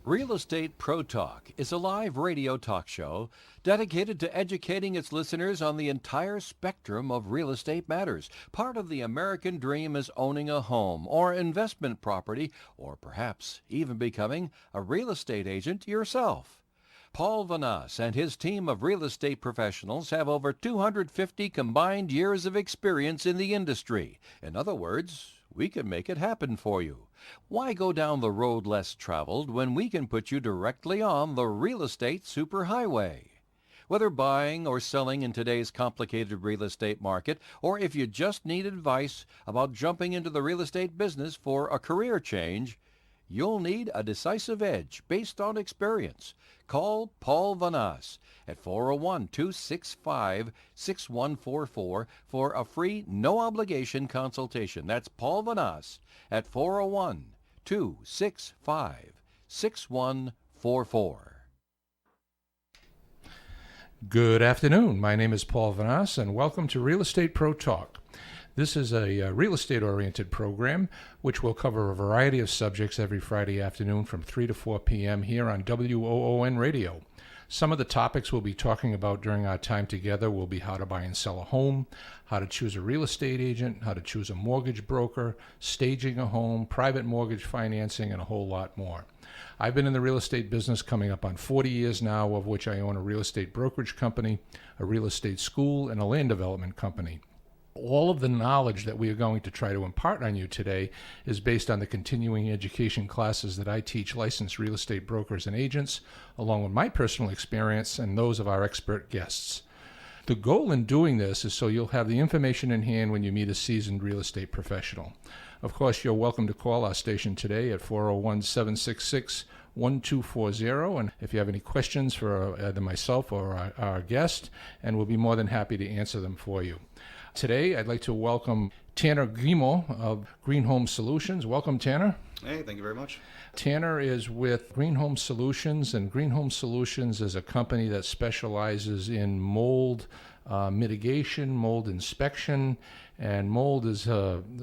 Real Estate Pro Talk is a live radio talk show dedicated to educating its listeners on the entire spectrum of real estate matters. Part of the American dream is owning a home or investment property, or perhaps even becoming a real estate agent yourself. Paul Vanas and his team of real estate professionals have over 250 combined years of experience in the industry. In other words, we can make it happen for you. Why go down the road less traveled when we can put you directly on the real estate superhighway? Whether buying or selling in today's complicated real estate market, or if you just need advice about jumping into the real estate business for a career change, you'll need a decisive edge based on experience. Call Paul Vanas at 401-265-6144 for a free, no-obligation consultation. That's Paul Vanas at 401-265-6144. Good afternoon. My name is Paul Vanas, and welcome to Real Estate Pro Talk. This is a real estate-oriented program which will cover a variety of subjects every Friday afternoon from 3 to 4 p.m. here on WOON Radio. Some of the topics we'll be talking about during our time together will be how to buy and sell a home, how to choose a real estate agent, how to choose a mortgage broker, staging a home, private mortgage financing, and a whole lot more. I've been in the real estate business coming up on 40 years now, of which I own a real estate brokerage company, a real estate school, and a land development company. All of the knowledge that we are going to try to impart on you today is based on the continuing education classes that I teach licensed real estate brokers and agents, along with my personal experience and those of our expert guests. The goal in doing this is so you'll have the information in hand when you meet a seasoned real estate professional. Of course, you're welcome to call our station today at 401-766-1240, and if you have any questions for either myself or our guest, and we'll be more than happy to answer them for you. Today, I'd like to welcome Tanner Guimonde of Green Home Solutions. Welcome, Tanner. Hey, thank you very much. Tanner is with Green Home Solutions, and Green Home Solutions is a company that specializes in mold mitigation, mold inspection, and mold is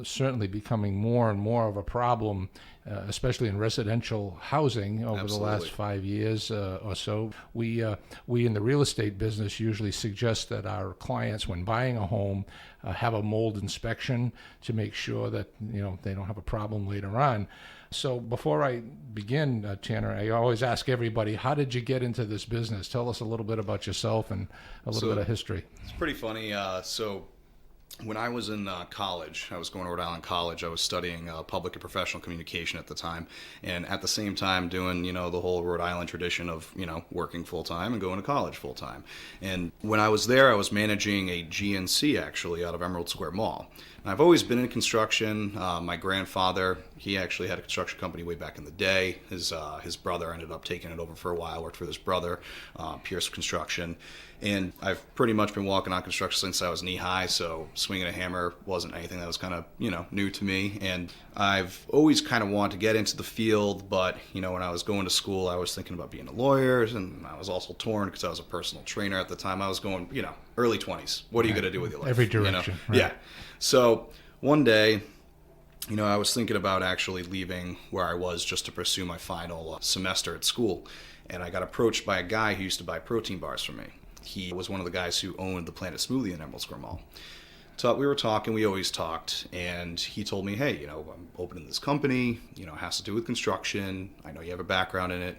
certainly becoming more and more of a problem, especially in residential housing over Absolutely. the last 5 years or so. We in the real estate business usually suggest that our clients, when buying a home, have a mold inspection to make sure that they don't have a problem later on. So before I begin, Tanner, I always ask everybody, how did you get into this business? Tell us a little bit about yourself and a little bit of history. It's pretty funny. So when I was in college, I was going to Rhode Island College. I was studying public and professional communication at the time, and at the same time doing, the whole Rhode Island tradition of, working full-time and going to college full-time. And when I was there, I was managing a GNC, actually, out of Emerald Square Mall. And I've always been in construction. My grandfather, he actually had a construction company way back in the day. His brother ended up taking it over for a while, worked for his brother, Pierce Construction. And I've pretty much been walking on construction since I was knee-high, so swinging a hammer wasn't anything that was kind of, new to me. And I've always kind of wanted to get into the field, but, when I was going to school, I was thinking about being a lawyer, and I was also torn because I was a personal trainer at the time. I was going, early 20s. What are you going to do with your life? Every direction. Right. Yeah. So one day, I was thinking about actually leaving where I was just to pursue my final semester at school. And I got approached by a guy who used to buy protein bars from me. He was one of the guys who owned the Planet Smoothie in Emerald Square Mall. So we were talking, we always talked, and he told me, hey, I'm opening this company, it has to do with construction. I know you have a background in it.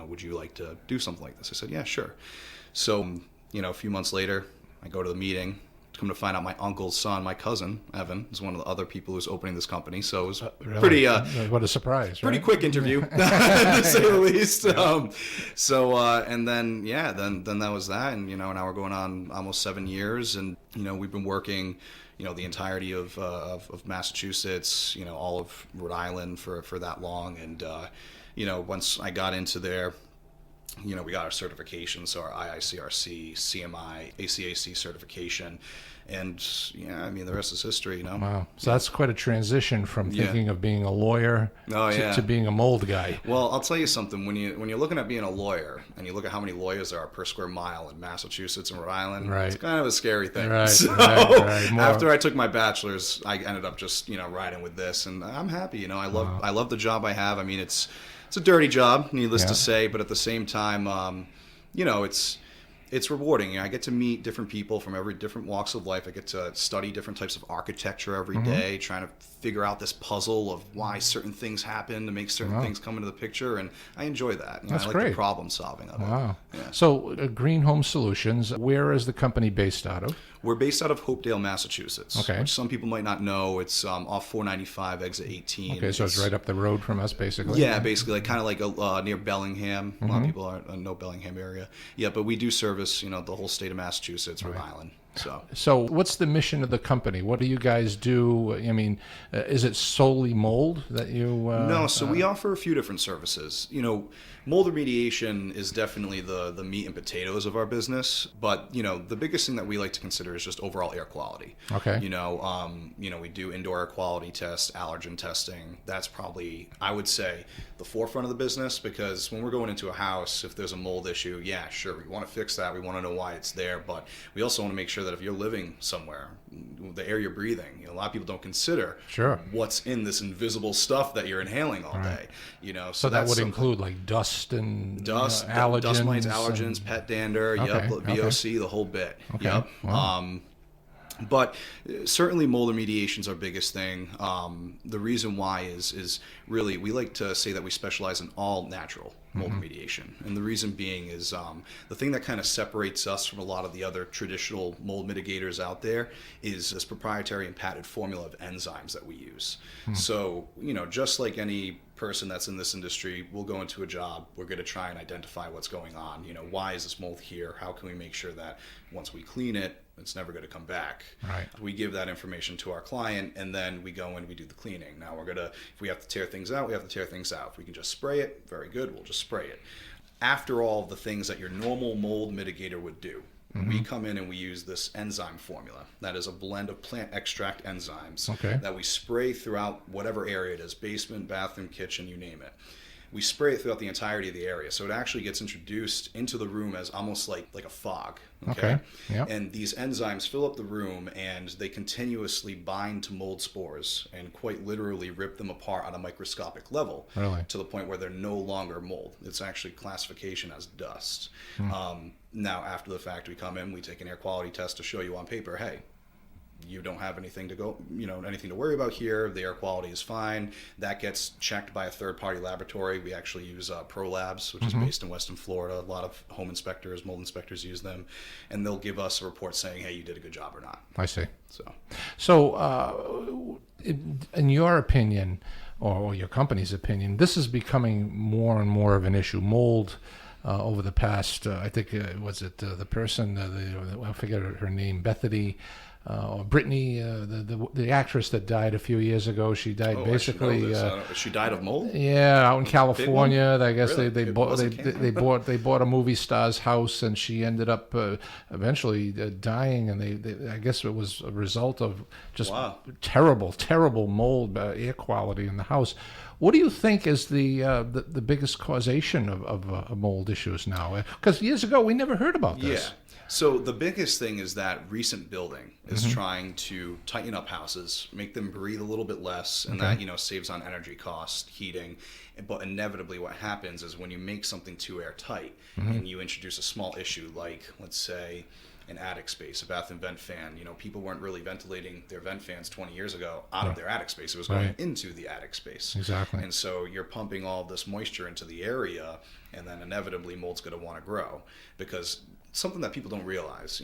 Would you like to do something like this? I said, yeah, sure. So, a few months later, I go to the meeting. Come to find out, my uncle's son, my cousin, Evan, is one of the other people who's opening this company. So it was really? pretty... what a surprise, pretty right? quick interview, to say the least. And then that was that. And, now we're going on almost 7 years. And, we've been working, the entirety of Massachusetts, all of Rhode Island for that long. And, once I got into there, we got our certifications, so our IICRC, CMI, ACAC certification, and the rest is history, Wow. So that's quite a transition from thinking of being a lawyer to being a mold guy. Well, I'll tell you something. When you're looking at being a lawyer, and you look at how many lawyers there are per square mile in Massachusetts and Rhode Island, right. It's kind of a scary thing. Right, so right. After I took my bachelor's, I ended up just riding with this, and I'm happy. I love the job I have. It's It's a dirty job, needless Yeah. to say, but at the same time, it's rewarding. I get to meet different people from every different walks of life. I get to study different types of architecture every day, trying to figure out this puzzle of why certain things happen to make certain things come into the picture, and I enjoy that. That's I like great. the problem solving of it. Wow. Yeah. So, Green Home Solutions, where is the company based out of? We're based out of Hopedale, Massachusetts. Okay. Which some people might not know. It's off 495, exit 18. Okay, so it's right up the road from us, basically. Yeah, basically, like kind of like near Bellingham. A lot of people know Bellingham area. Yeah, but we do service, the whole state of Massachusetts, Rhode Island. So what's the mission of the company? What do you guys do? I mean, is it solely mold that you... No, so we offer a few different services. Mold remediation is definitely the meat and potatoes of our business, but the biggest thing that we like to consider is just overall air quality. Okay. We do indoor air quality tests, allergen testing. That's probably, I would say, the forefront of the business, because when we're going into a house, if there's a mold issue, yeah, sure, we want to fix that. We want to know why it's there, but we also want to make sure that if you're living somewhere, the air you're breathing, a lot of people don't consider what's in this invisible stuff that you're inhaling all day. So that would include like dust and allergens, dust mites, allergens, pet dander, VOC, the whole bit. Okay. Yep. Wow. But certainly mold remediation is our biggest thing. The reason why is really we like to say that we specialize in all natural mold remediation. And the reason being is the thing that kind of separates us from a lot of the other traditional mold mitigators out there is this proprietary and patented formula of enzymes that we use. So, just like any person that's in this industry, we'll go into a job, we're going to try and identify what's going on. Why is this mold here? How can we make sure that once we clean it, it's never going to come back? Right. We give that information to our client, and then we go in, we do the cleaning. Now if we have to tear things out, we have to tear things out. If we can just spray it, very good, we'll just spray it. After all the things that your normal mold mitigator would do, we come in and we use this enzyme formula. That is a blend of plant extract enzymes that we spray throughout whatever area it is, basement, bathroom, kitchen, you name it. We spray it throughout the entirety of the area. So it actually gets introduced into the room as almost like a fog. Okay. Yep. And these enzymes fill up the room, and they continuously bind to mold spores and quite literally rip them apart on a microscopic level. Really? To the point where they're no longer mold. It's actually classification as dust. Now, after the fact, we come in, we take an air quality test to show you on paper, hey, you don't have anything to anything to worry about here. The air quality is fine. That gets checked by a third-party laboratory. We actually use Pro Labs, which is based in Western Florida. A lot of home inspectors, mold inspectors use them, and they'll give us a report saying, hey, you did a good job or not. I see. So in your opinion, or your company's opinion, this is becoming more and more of an issue. Mold over the past, I think, was it the person, I forget her name, Bethany, or Brittany, the actress that died a few years ago. She died basically. She died of mold. Yeah, out in California. I guess Really? they bought a movie star's house, and she ended up eventually dying. And they I guess it was a result of just terrible mold air quality in the house. What do you think is the biggest causation of mold issues now? Because years ago we never heard about this. Yeah. So the biggest thing is that recent building is trying to tighten up houses, make them breathe a little bit less, and that saves on energy cost, heating. But inevitably what happens is when you make something too airtight and you introduce a small issue like, let's say, an attic space, a bath and vent fan. People weren't really ventilating their vent fans 20 years ago out of their attic space. It was going into the attic space. Exactly. And so you're pumping all this moisture into the area, and then inevitably mold's going to want to grow, because something that people don't realize,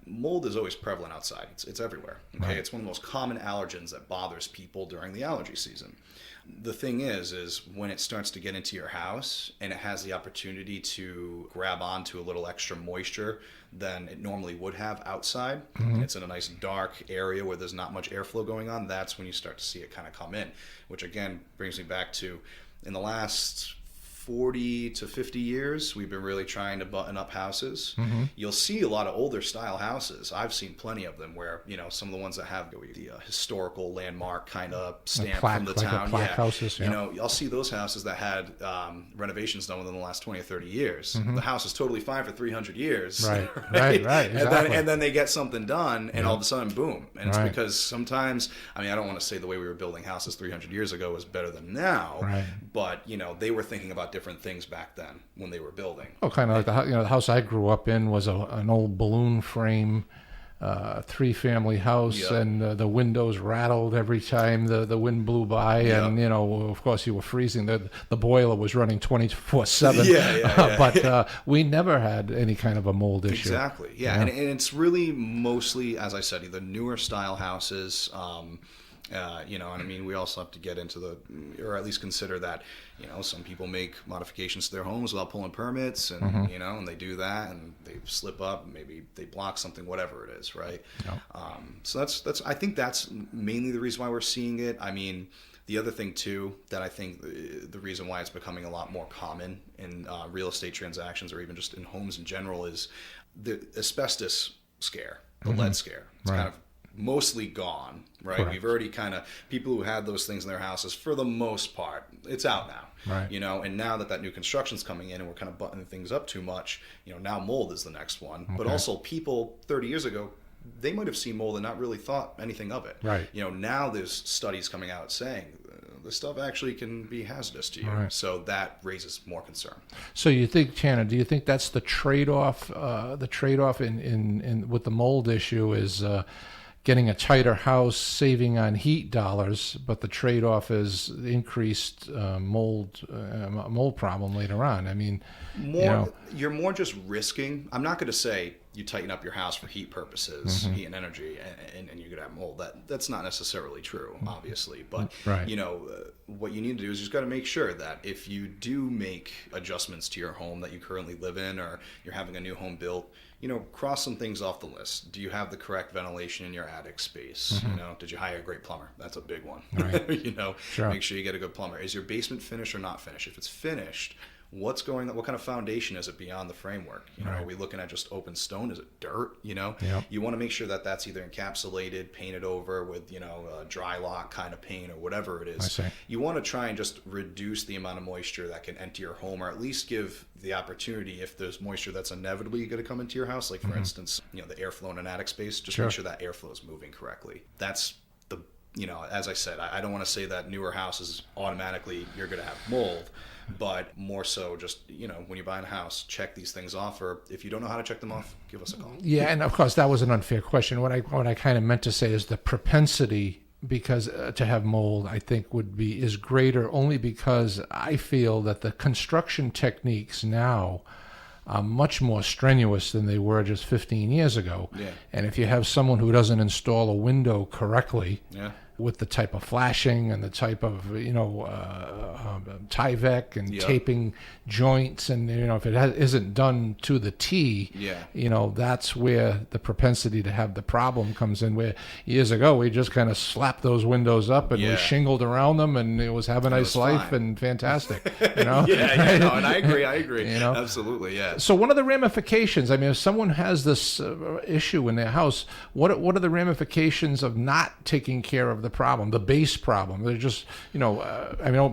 mold is always prevalent outside. It's everywhere. Okay, Right. It's one of the most common allergens that bothers people during the allergy season. The thing is when it starts to get into your house and it has the opportunity to grab onto a little extra moisture than it normally would have outside, and it's in a nice dark area where there's not much airflow going on, that's when you start to see it kind of come in, which again brings me back to in the last 40 to 50 years, we've been really trying to button up houses. Mm-hmm. You'll see a lot of older style houses. I've seen plenty of them where, some of the ones that have the historical landmark kind of stamp from the town. Houses, yeah. I'll see those houses that had renovations done within the last 20 or 30 years. Mm-hmm. The house is totally fine for 300 years. Right. Exactly. And then they get something done, and all of a sudden, boom. And it's Right. because sometimes, I don't want to say the way we were building houses 300 years ago was better than now, Right. but, they were thinking about different things back then when they were building. Oh, kind of like the house I grew up in was an old balloon frame, 3-family house, Yep. and the windows rattled every time the wind blew by, Yep. and of course you were freezing. The boiler was running 24/7. Yeah. But we never had any kind of a mold issue. Exactly, yeah. And it's really mostly, as I said, the newer style houses. We also have to get into or at least consider that, some people make modifications to their homes without pulling permits, and, Mm-hmm. And they do that, and they slip up, maybe they block something, whatever it is, right? Yeah. So I think that's mainly the reason why we're seeing it. The other thing, too, that I think the reason why it's becoming a lot more common in real estate transactions, or even just in homes in general, is the asbestos scare, the lead scare. It's Right. kind of mostly gone, right? Correct. We've already people who had those things in their houses, for the most part, it's out now. Right. And now that new construction's coming in and we're kind of buttoning things up too much, now mold is the next one. But also, people 30 years ago, they might have seen mold and not really thought anything of it. Right. Now there's studies coming out saying this stuff actually can be hazardous to you. Right. So that raises more concern. So you think, Tanner? Do you think that's the trade-off? The trade-off in with the mold issue is getting a tighter house, saving on heat dollars, but the trade-off is increased mold problem later on. You're more just risking. I'm not going to say you tighten up your house for heat purposes, heat and energy, and you're going to have mold. That's not necessarily true, obviously. But Right. What you need to do is you just got to make sure that if you do make adjustments to your home that you currently live in, or you're having a new home built, cross some things off the list. Do you have the correct ventilation in your attic space? Did you hire a great plumber? That's a big one. Right. Sure. Make sure you get a good plumber. Is your basement finished or not finished? If it's finished, what's going on? What kind of foundation is it beyond the framework? Right. Are we looking at just open stone? Is it dirt? Yep. You want to make sure that that's either encapsulated, painted over with, a dry lock kind of paint or whatever it is. I see. You want to try and just reduce the amount of moisture that can enter your home, or at least give the opportunity, if there's moisture that's inevitably going to come into your house, like for instance, the airflow in an attic space, just Sure. make sure that airflow is moving correctly. That's as I said, I don't want to say that newer houses automatically you're going to have mold, but more so just, when you're buying a house, check these things off, or if you don't know how to check them off, give us a call. Yeah, and of course that was an unfair question. What I kind of meant to say is the propensity, because to have mold, I think is greater only because I feel that the construction techniques now are much more strenuous than they were just 15 years ago. Yeah. And if you have someone who doesn't install a window correctly, Yeah. with the type of flashing and the type of Tyvek and Yep. taping joints, and if it isn't done to the T, that's where the propensity to have the problem comes in. Where years ago we just kind of slapped those windows up and we shingled around them, and it was have a nice life fine. and fantastic. And I agree. Absolutely, yeah. So what are the ramifications? If someone has this issue in their house, what are the ramifications of not taking care of the problem, the base problem? They're just,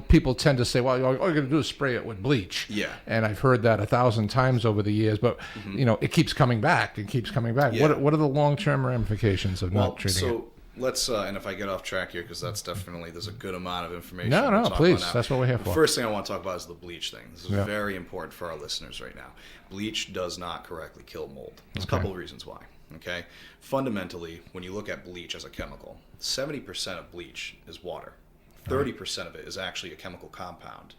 people tend to say, well, all you're going to do is spray it with bleach. Yeah. And I've heard that 1,000 times over the years, but, it keeps coming back. It keeps coming back. Yeah. What are the long-term ramifications of not treating it? Let's, and if I get off track here, because that's definitely, there's a good amount of information. No, to talk please. about now. That's what we're here for. First thing I want to talk about is the bleach thing. This is very important for our listeners right now. Bleach does not correctly kill mold. There's a couple of reasons why. Okay? Fundamentally, when you look at bleach as a chemical, 70% of bleach is water. 30% of it is actually a chemical compound.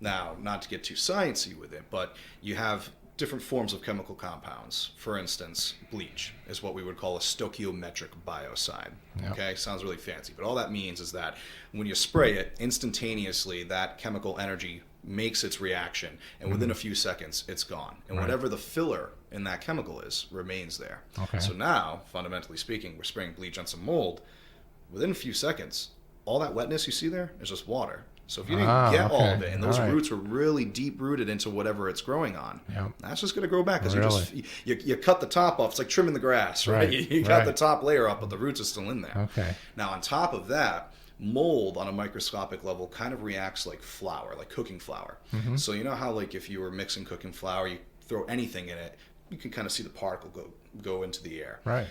Now, not to get too sciencey with it, but you have different forms of chemical compounds. For instance, bleach is what we would call a stoichiometric biocide. Yep. Okay, sounds really fancy, but all that means is that when you spray it, instantaneously that chemical energy makes its reaction, and within a few seconds it's gone, and whatever the filler in that chemical is remains there. Okay. So now, fundamentally speaking, we're spraying bleach on some mold. Within a few seconds, all that wetness you see there is just water. So if you didn't get all of okay. it, and those All right. roots were really deep rooted into whatever it's growing on, Yep. that's just going to grow back because Really? you cut the top off. It's like trimming the grass, right? Right, You got right. the top layer up, but the roots are still in there. Okay. Now on top of that, mold on a microscopic level kind of reacts like flour, like cooking flour. Mm-hmm. So you know how like if you were mixing cooking flour, you throw anything in it, you can kind of see the particle go into the air. Right.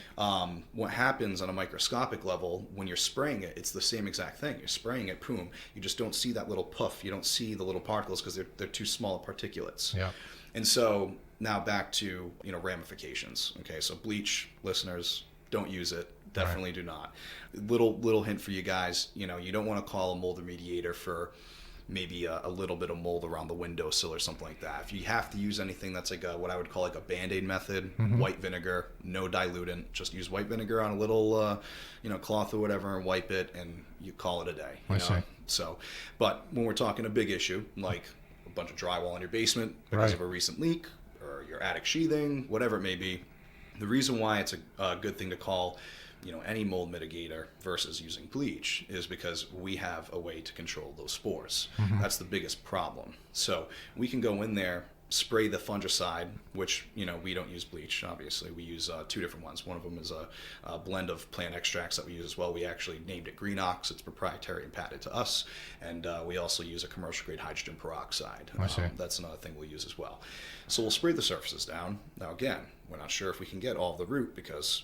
What happens on a microscopic level when you're spraying it, it's the same exact thing. You're spraying it, boom. You just don't see that little puff. You don't see the little particles because they're too small particulates. Yeah. And so now back to ramifications. Okay, so bleach, listeners, don't use it. Definitely do not. Little hint for you guys. You don't want to call a mold remediator for maybe a little bit of mold around the windowsill or something like that. If you have to use anything that's like what I would call like a Band-Aid method, white vinegar, no dilutant, just use white vinegar on a little cloth or whatever and wipe it and you call it a day. I see. So, but when we're talking a big issue like a bunch of drywall in your basement because Right. of a recent leak or your attic sheathing, whatever it may be, the reason why it's a good thing to call any mold mitigator versus using bleach is because we have a way to control those spores. That's the biggest problem. So we can go in there, spray the fungicide, which we don't use bleach. Obviously, we use two different ones. One of them is a blend of plant extracts that we use as well. We actually named it Green Ox. It's proprietary and patented to us. And we also use a commercial grade hydrogen peroxide. I see. That's another thing we'll use as well. So we'll spray the surfaces down. Now again, we're not sure if we can get all of the root because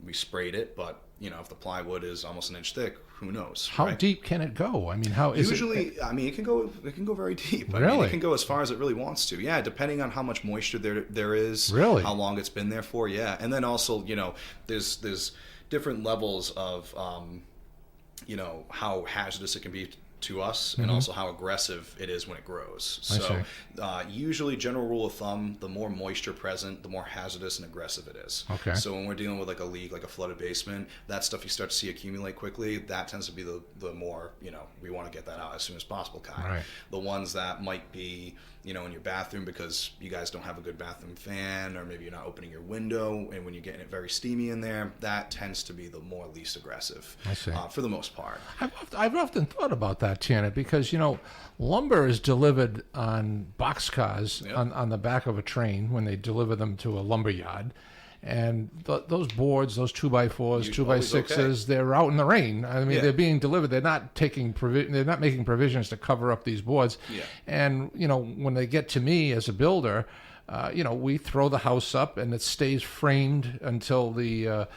we sprayed it, but if the plywood is almost an inch thick, who knows? How right? deep can it go? I mean, how is Usually, it? it can go very deep. I mean, Really? it can go as far as it really wants to. Yeah, depending on how much moisture there is. Really? How long it's been there for. Yeah, and then also there's different levels of how hazardous it can be to us and also how aggressive it is when it grows. So usually general rule of thumb, the more moisture present, the more hazardous and aggressive it is. Okay. So when we're dealing with like a leak, like a flooded basement, that stuff you start to see accumulate quickly, that tends to be the more, we want to get that out as soon as possible kind. Right. The ones that might be, in your bathroom because you guys don't have a good bathroom fan or maybe you're not opening your window and when you're getting it very steamy in there, that tends to be the more least aggressive. I see. For the most part. I've often thought about that, Janet, because lumber is delivered on boxcars Yep. on the back of a train when they deliver them to a lumber yard, and those boards, those 2x4s, You- 2x6s, they're out in the rain. I mean, Yeah. they're being delivered. They're not they're not making provisions to cover up these boards. Yeah. And when they get to me as a builder, we throw the house up and it stays framed until the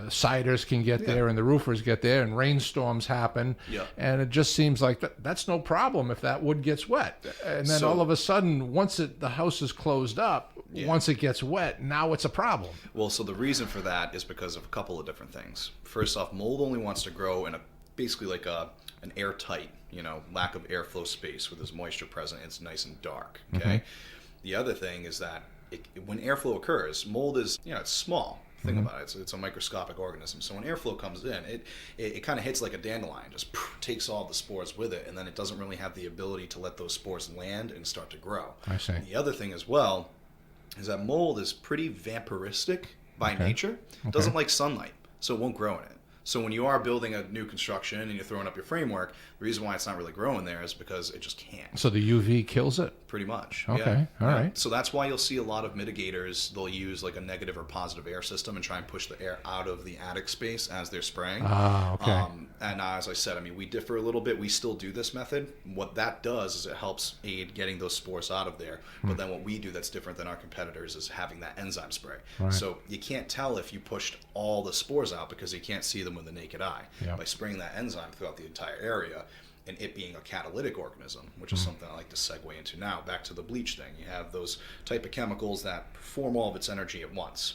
siders can get there and the roofers get there and rainstorms happen. Yeah. And it just seems like that's no problem if that wood gets wet. And then So- all of a sudden, once the house is closed up, Yeah. once it gets wet, now it's a problem. Well, so the reason for that is because of a couple of different things. First off, mold only wants to grow in basically like an airtight, lack of airflow space where there's moisture present. It's nice and dark. Okay. The other thing is that when airflow occurs, mold is it's small. Think about it. It's a microscopic organism. So when airflow comes in, it kind of hits like a dandelion, just takes all the spores with it, and then it doesn't really have the ability to let those spores land and start to grow. I see. The other thing as well is that mold is pretty vampiristic by nature. It doesn't like sunlight, so it won't grow in it. So when you are building a new construction and you're throwing up your framework, the reason why it's not really growing there is because it just can't. So the UV kills it? Pretty much. Okay, Yeah. all Yeah. right. So that's why you'll see a lot of mitigators, they'll use like a negative or positive air system and try and push the air out of the attic space as they're spraying. Ah, okay. And as I said, we differ a little bit. We still do this method. What that does is it helps aid getting those spores out of there. But then what we do that's different than our competitors is having that enzyme spray. Right. So you can't tell if you pushed all the spores out because you can't see them with the naked eye. Yeah. By spraying that enzyme throughout the entire area, and it being a catalytic organism, which is something I like to segue into now, back to the bleach thing. You have those type of chemicals that perform all of its energy at once.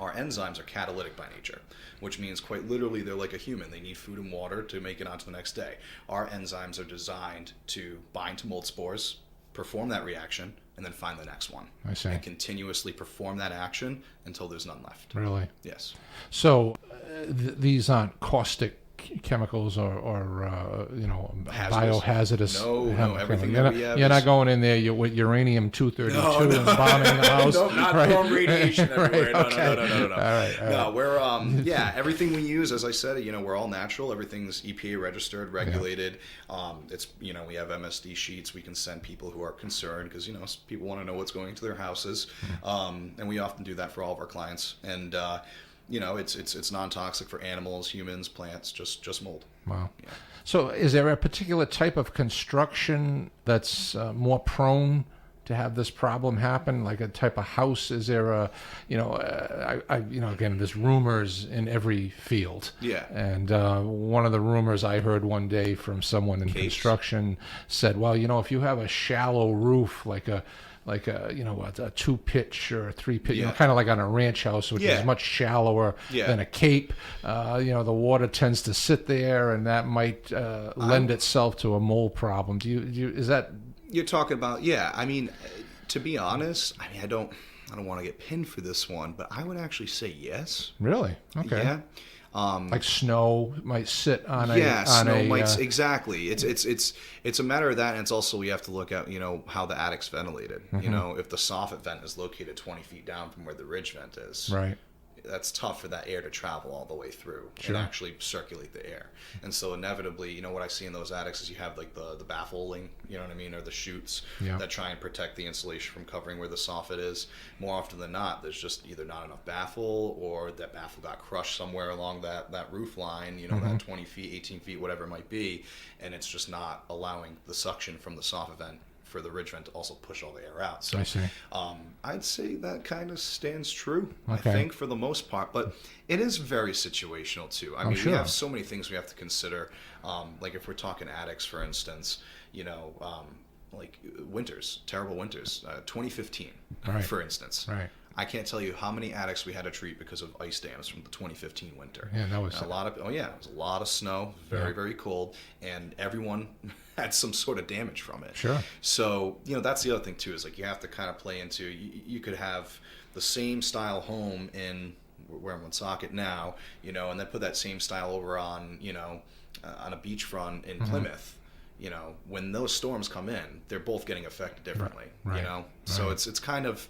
Our enzymes are catalytic by nature, which means quite literally they're like a human. They need food and water to make it onto the next day. Our enzymes are designed to bind to mold spores, perform that reaction, and then find the next one. I see. And continuously perform that action until there's none left. Really? Yes. So these aren't caustic chemicals or Hazardous. biohazardous. No, everything You're that we have You're not is- going in there with uranium-232 No. and bombing the house. No, not right? throwing radiation everywhere. Right, okay. No. All right. No, we're everything we use, as I said, we're all natural. Everything's EPA registered, regulated. It's we have MSD sheets we can send people who are concerned because people want to know what's going into their houses, and we often do that for all of our clients. And it's non-toxic for animals, humans, plants, just mold. Wow. Yeah. So is there a particular type of construction that's more prone to have this problem happen, like a type of house? Is there a, again, there's rumors in every field. Yeah. And one of the rumors I heard one day from someone in construction said, well, if you have a shallow roof, like a 2-pitch or a 3-pitch, kind of like on a ranch house, which is much shallower than a cape. The water tends to sit there, and that might lend itself to a mold problem. Is that? You're talking about, I mean, to be honest, I don't want to get pinned for this one, but I would actually say yes. Really? Okay. Yeah. Like snow might sit on exactly. It's a matter of that, and it's also we have to look at how the attic's ventilated. If the soffit vent is located 20 feet down from where the ridge vent is, right. That's tough for that air to travel all the way through and actually circulate the air. And so inevitably, what I see in those attics is you have like the baffling, or the chutes that try and protect the insulation from covering where the soffit is. More often than not, there's just either not enough baffle, or that baffle got crushed somewhere along that roof line, that 20 feet, 18 feet, whatever it might be, and it's just not allowing the suction from the soffit vent for the ridge vent to also push all the air out. So I see. I'd say that kind of stands true, Okay. I think, for the most part. But it is very situational, too. I mean, sure. we have so many things we have to consider. Like if we're talking attics, for instance, like winters, terrible winters. 2015, for instance. Right. I can't tell you how many attics we had to treat because of ice dams from the 2015 winter. Yeah, that was it was a lot of snow, very, very cold, and everyone had some sort of damage from it. Sure. So, that's the other thing too, is like you have to kind of play into, you could have the same style home in where I'm on Socket now, and then put that same style over on, on a beachfront in Plymouth. When those storms come in, they're both getting affected differently, So it's kind of,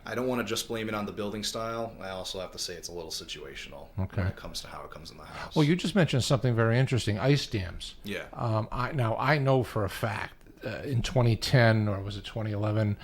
I don't want to just blame it on the building style. I also have to say it's a little situational when it comes to how it comes in the house. Well, you just mentioned something very interesting, ice dams. Yeah. I know for a fact in 2010, or was it 2011,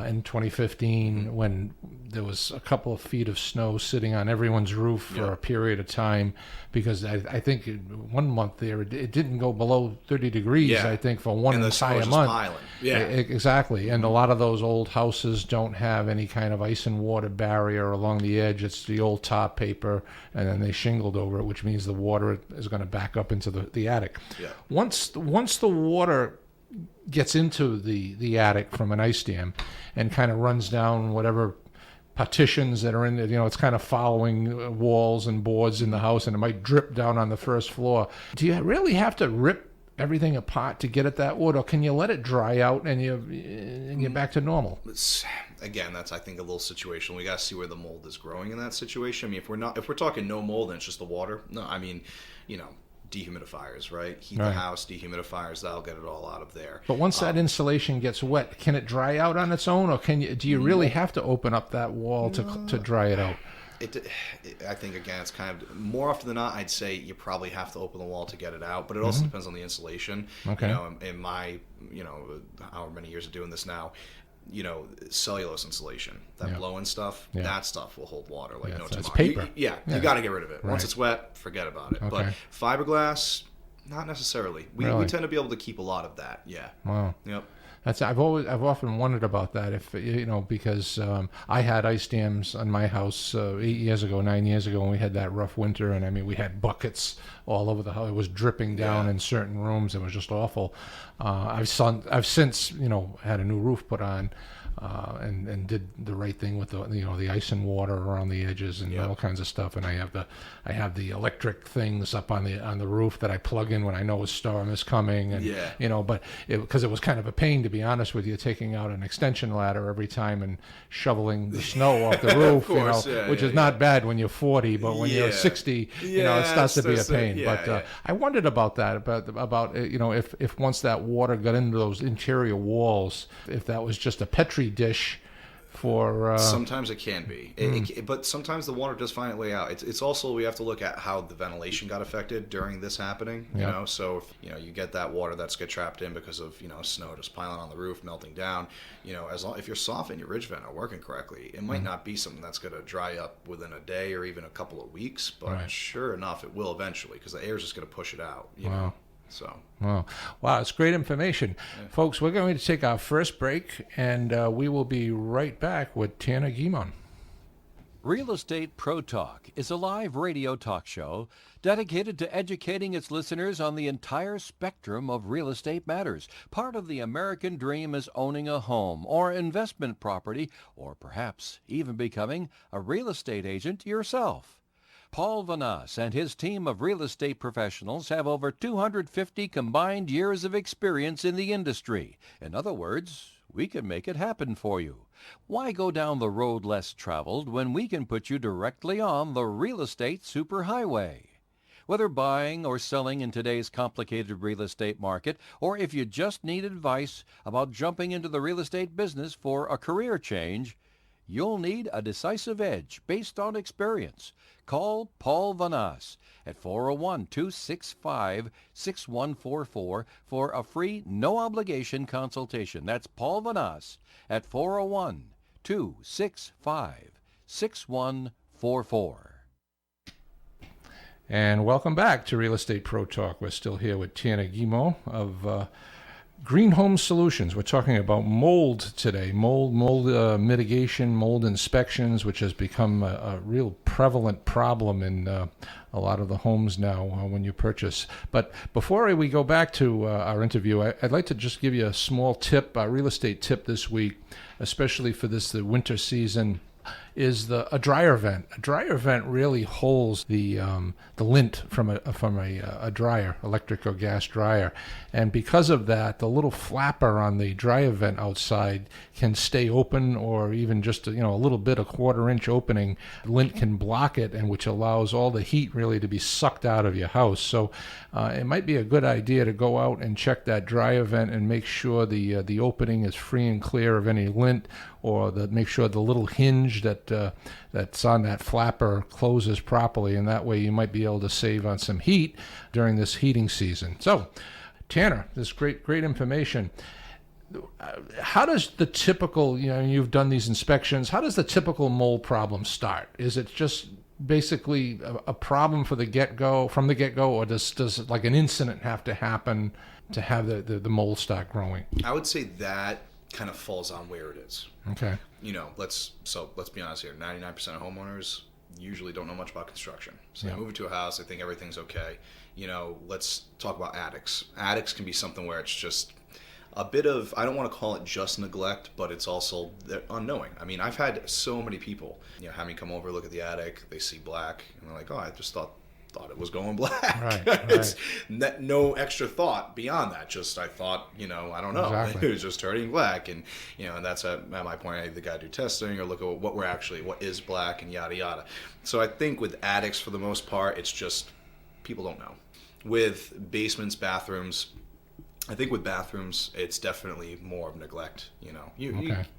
in 2015, when there was a couple of feet of snow sitting on everyone's roof for a period of time, because I think one month there it didn't go below 30 degrees, I think, for one entire month. Piling. Yeah. Exactly. And a lot of those old houses don't have any kind of ice and water barrier along the edge. It's the old tar paper, and then they shingled over it, which means the water is going to back up into the attic. Yeah. Once the water gets into the attic from an ice dam and kind of runs down whatever partitions that are in there, it's kind of following walls and boards in the house, and it might drip down on the first floor. Do you really have to rip everything apart to get at that wood, or can you let it dry out and you're back to normal? Again, that's, I think, a little situational. We got to see where the mold is growing in that situation. I mean, if we're talking no mold and it's just the water, no, I mean, dehumidifiers, right? Heat the house, dehumidifiers, that'll get it all out of there. But once that insulation gets wet, can it dry out on its own, or do you really have to open up that wall to dry it out? I think, again, it's kind of, more often than not, I'd say you probably have to open the wall to get it out, but it also depends on the insulation. Okay. In my, however many years of doing this now, cellulose insulation, that blow-in stuff, that stuff will hold water like no tomorrow. It's paper. You got to get rid of it. Once it's wet, forget about it. Okay. But fiberglass, not necessarily. We tend to be able to keep a lot of that. Yeah. Wow. Yep. I've often wondered about that, if because I had ice dams on my house 9 years ago, when we had that rough winter, and I mean we had buckets all over the house. It was dripping down in certain rooms. It was just awful. I've since had a new roof put on, and did the right thing with the ice and water around the edges and all kinds of stuff. And I have the electric things up on the roof that I plug in when I know a storm is coming. And but because it was kind of a pain, to be honest with you, taking out an extension ladder every time and shoveling the snow off the roof, course, which is not bad when you're 40, but when you're 60, it starts to be a pain. I wondered about that, about if once that water got into those interior walls, if that was just a Petri dish for... Sometimes it can be, but sometimes the water does find its way out. It's also, we have to look at how the ventilation got affected during this happening. So if, you get that water that's get trapped in because of snow just piling on the roof, melting down. If your soffit and your ridge vent are working correctly, it might not be something that's going to dry up within a day or even a couple of weeks, but sure enough, it will eventually, because the air is just going to push it out. You know? So. Wow, it's great information. Folks, we're going to take our first break, and we will be right back with Tanner Guimonde. Real Estate Pro Talk is a live radio talk show dedicated to educating its listeners on the entire spectrum of real estate matters. Part of the American dream is owning a home or investment property, or perhaps even becoming a real estate agent yourself. Paul Vanas and his team of real estate professionals have over 250 combined years of experience in the industry. In other words, we can make it happen for you. Why go down the road less traveled when we can put you directly on the real estate superhighway? Whether buying or selling in today's complicated real estate market, or if you just need advice about jumping into the real estate business for a career change, you'll need a decisive edge based on experience. Call Paul Vanas at 401-265-6144 for a free, no-obligation consultation. That's Paul Vanas at 401-265-6144. And welcome back to Real Estate Pro Talk. We're still here with Tanner Guimonde of Green Home Solutions. We're talking about mold today, mold mitigation, mold inspections, which has become a real prevalent problem in a lot of the homes now when you purchase. But before we go back to our interview, I'd like to just give you a small tip, a real estate tip this week, especially for the winter season, is a dryer vent. A dryer vent really holds the lint from a dryer, electric or gas dryer, and because of that, the little flapper on the dryer vent outside can stay open, or even just a little bit, a quarter-inch opening. Lint can block it, and which allows all the heat really to be sucked out of your house. So it might be a good idea to go out and check that dryer vent and make sure the opening is free and clear of any lint, or make sure the little hinge that's on that flapper closes properly, and that way you might be able to save on some heat during this heating season. So, Tanner, this great information. How does the typical, you've done these inspections, how does the typical mold problem start? Is it just basically a problem from the get-go, or does like an incident have to happen to have the mold start growing? I would say that kind of falls on where it is. Okay. Let's be honest here. 99% of homeowners usually don't know much about construction. So they move into a house, they think everything's okay. Let's talk about attics. Attics can be something where it's just a bit of, I don't want to call it just neglect, but it's also unknowing. I mean, I've had so many people, have me come over, look at the attic, they see black, and they're like, oh, I just thought it was going black. Right. It's no extra thought beyond that. Just I thought, I don't know. Exactly. It was just turning black, and and that's at my point. I either got to do testing or look at what is black and yada yada. So I think with attics, for the most part, it's just people don't know. With basements, bathrooms, I think with bathrooms, it's definitely more of neglect. You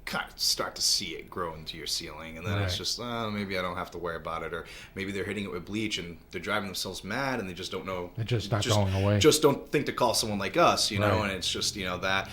kind of start to see it grow into your ceiling, and then it's just, maybe I don't have to worry about it, or maybe they're hitting it with bleach and they're driving themselves mad, and they just don't know. It's just not going away. Just don't think to call someone like us, and it's just that.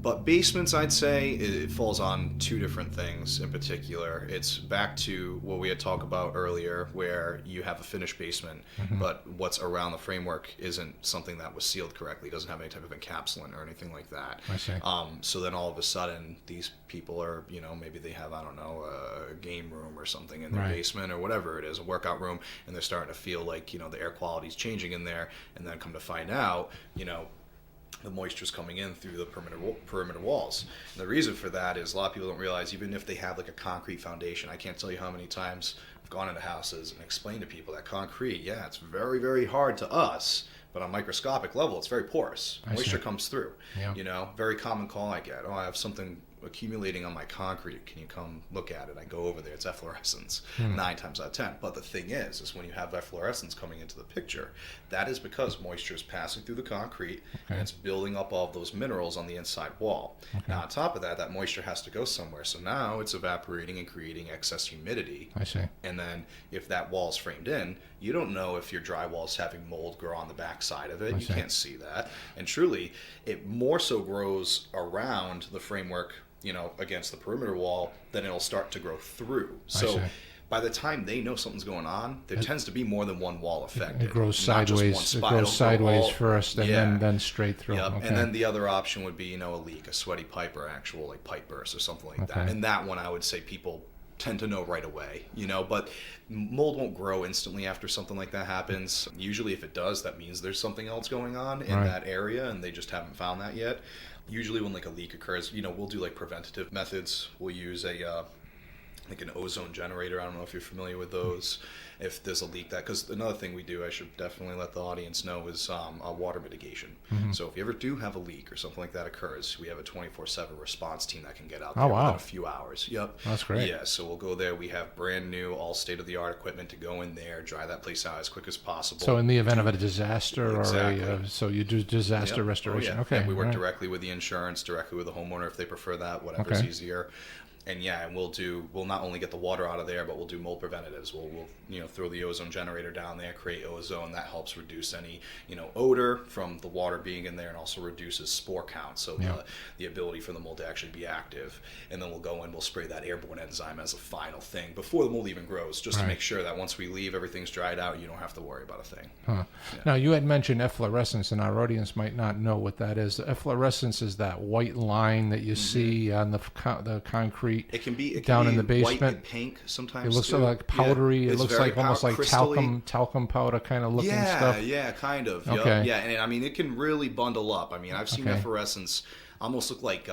But basements, I'd say, it falls on two different things in particular. It's back to what we had talked about earlier, where you have a finished basement, but what's around the framework isn't something that was sealed correctly. It doesn't have any type of encapsulant or anything like that. I see. So then all of a sudden, these people are, maybe they have, a game room or something in their basement or whatever it is, a workout room, and they're starting to feel like, the air quality is changing in there, and then come to find out, the moisture's coming in through the perimeter walls. And the reason for that is a lot of people don't realize, even if they have like a concrete foundation, I can't tell you how many times I've gone into houses and explained to people that concrete, yeah, it's very, very hard to us, but on a microscopic level, it's very porous. Moisture comes through. Yeah. You know, very common call I get, oh, I have something accumulating on my concrete, can you come look at it? I go over there, it's efflorescence 9 times out of 10. But the thing is when you have efflorescence coming into the picture, that is because moisture is passing through the concrete and it's building up all of those minerals on the inside wall. Now on top of that, that moisture has to go somewhere, so now it's evaporating and creating excess humidity. I see. And then if that wall is framed in, you don't know if your drywall is having mold grow on the back side of it. You can't see that. And truly, it more so grows around the framework, you know, against the perimeter wall, then it'll start to grow through. So by the time they know something's going on, there tends to be more than one wall affected. It grows sideways. It grows sideways first, and then straight through. Yep. And then the other option would be, you know, a leak, a sweaty pipe, or actual like pipe burst or something like that. And that one, I would say people tend to know right away, you know, but mold won't grow instantly after something like that happens. Usually if it does, that means there's something else going on in that area and they just haven't found that yet. Usually when like a leak occurs, you know, we'll do like preventative methods. We'll use a like an ozone generator. I don't know if you're familiar with those. If there's a leak, because another thing we do, I should definitely let the audience know, is a water mitigation. So if you ever do have a leak or something like that occurs, we have a 24/7 response team that can get out there within a few hours. Yep. That's great. Yeah, so we'll go there. We have brand new, all state-of-the-art equipment to go in there, dry that place out as quick as possible. So in the event of a disaster or so you do disaster restoration. Oh, yeah. And we work directly with the insurance, directly with the homeowner if they prefer that, whatever's easier. And and we'll not only get the water out of there, but we'll do mold preventatives. We'll you know, throw the ozone generator down there, create ozone that helps reduce any, you know, odor from the water being in there, and also reduces spore count, so the ability for the mold to actually be active. And then we'll go in, we'll spray that airborne enzyme as a final thing before the mold even grows, just to make sure that once we leave, everything's dried out, you don't have to worry about a thing. Now you had mentioned efflorescence, and our audience might not know what that is. The efflorescence is that white line that you see on the concrete. It can be down in the white basement. and pink sometimes. It looks too. like powdery. It looks like almost like crystally. talcum powder kind of looking stuff. Yeah, kind of. Okay. Yep. Yeah, and I mean it can really bundle up. I mean I've seen efflorescence almost look like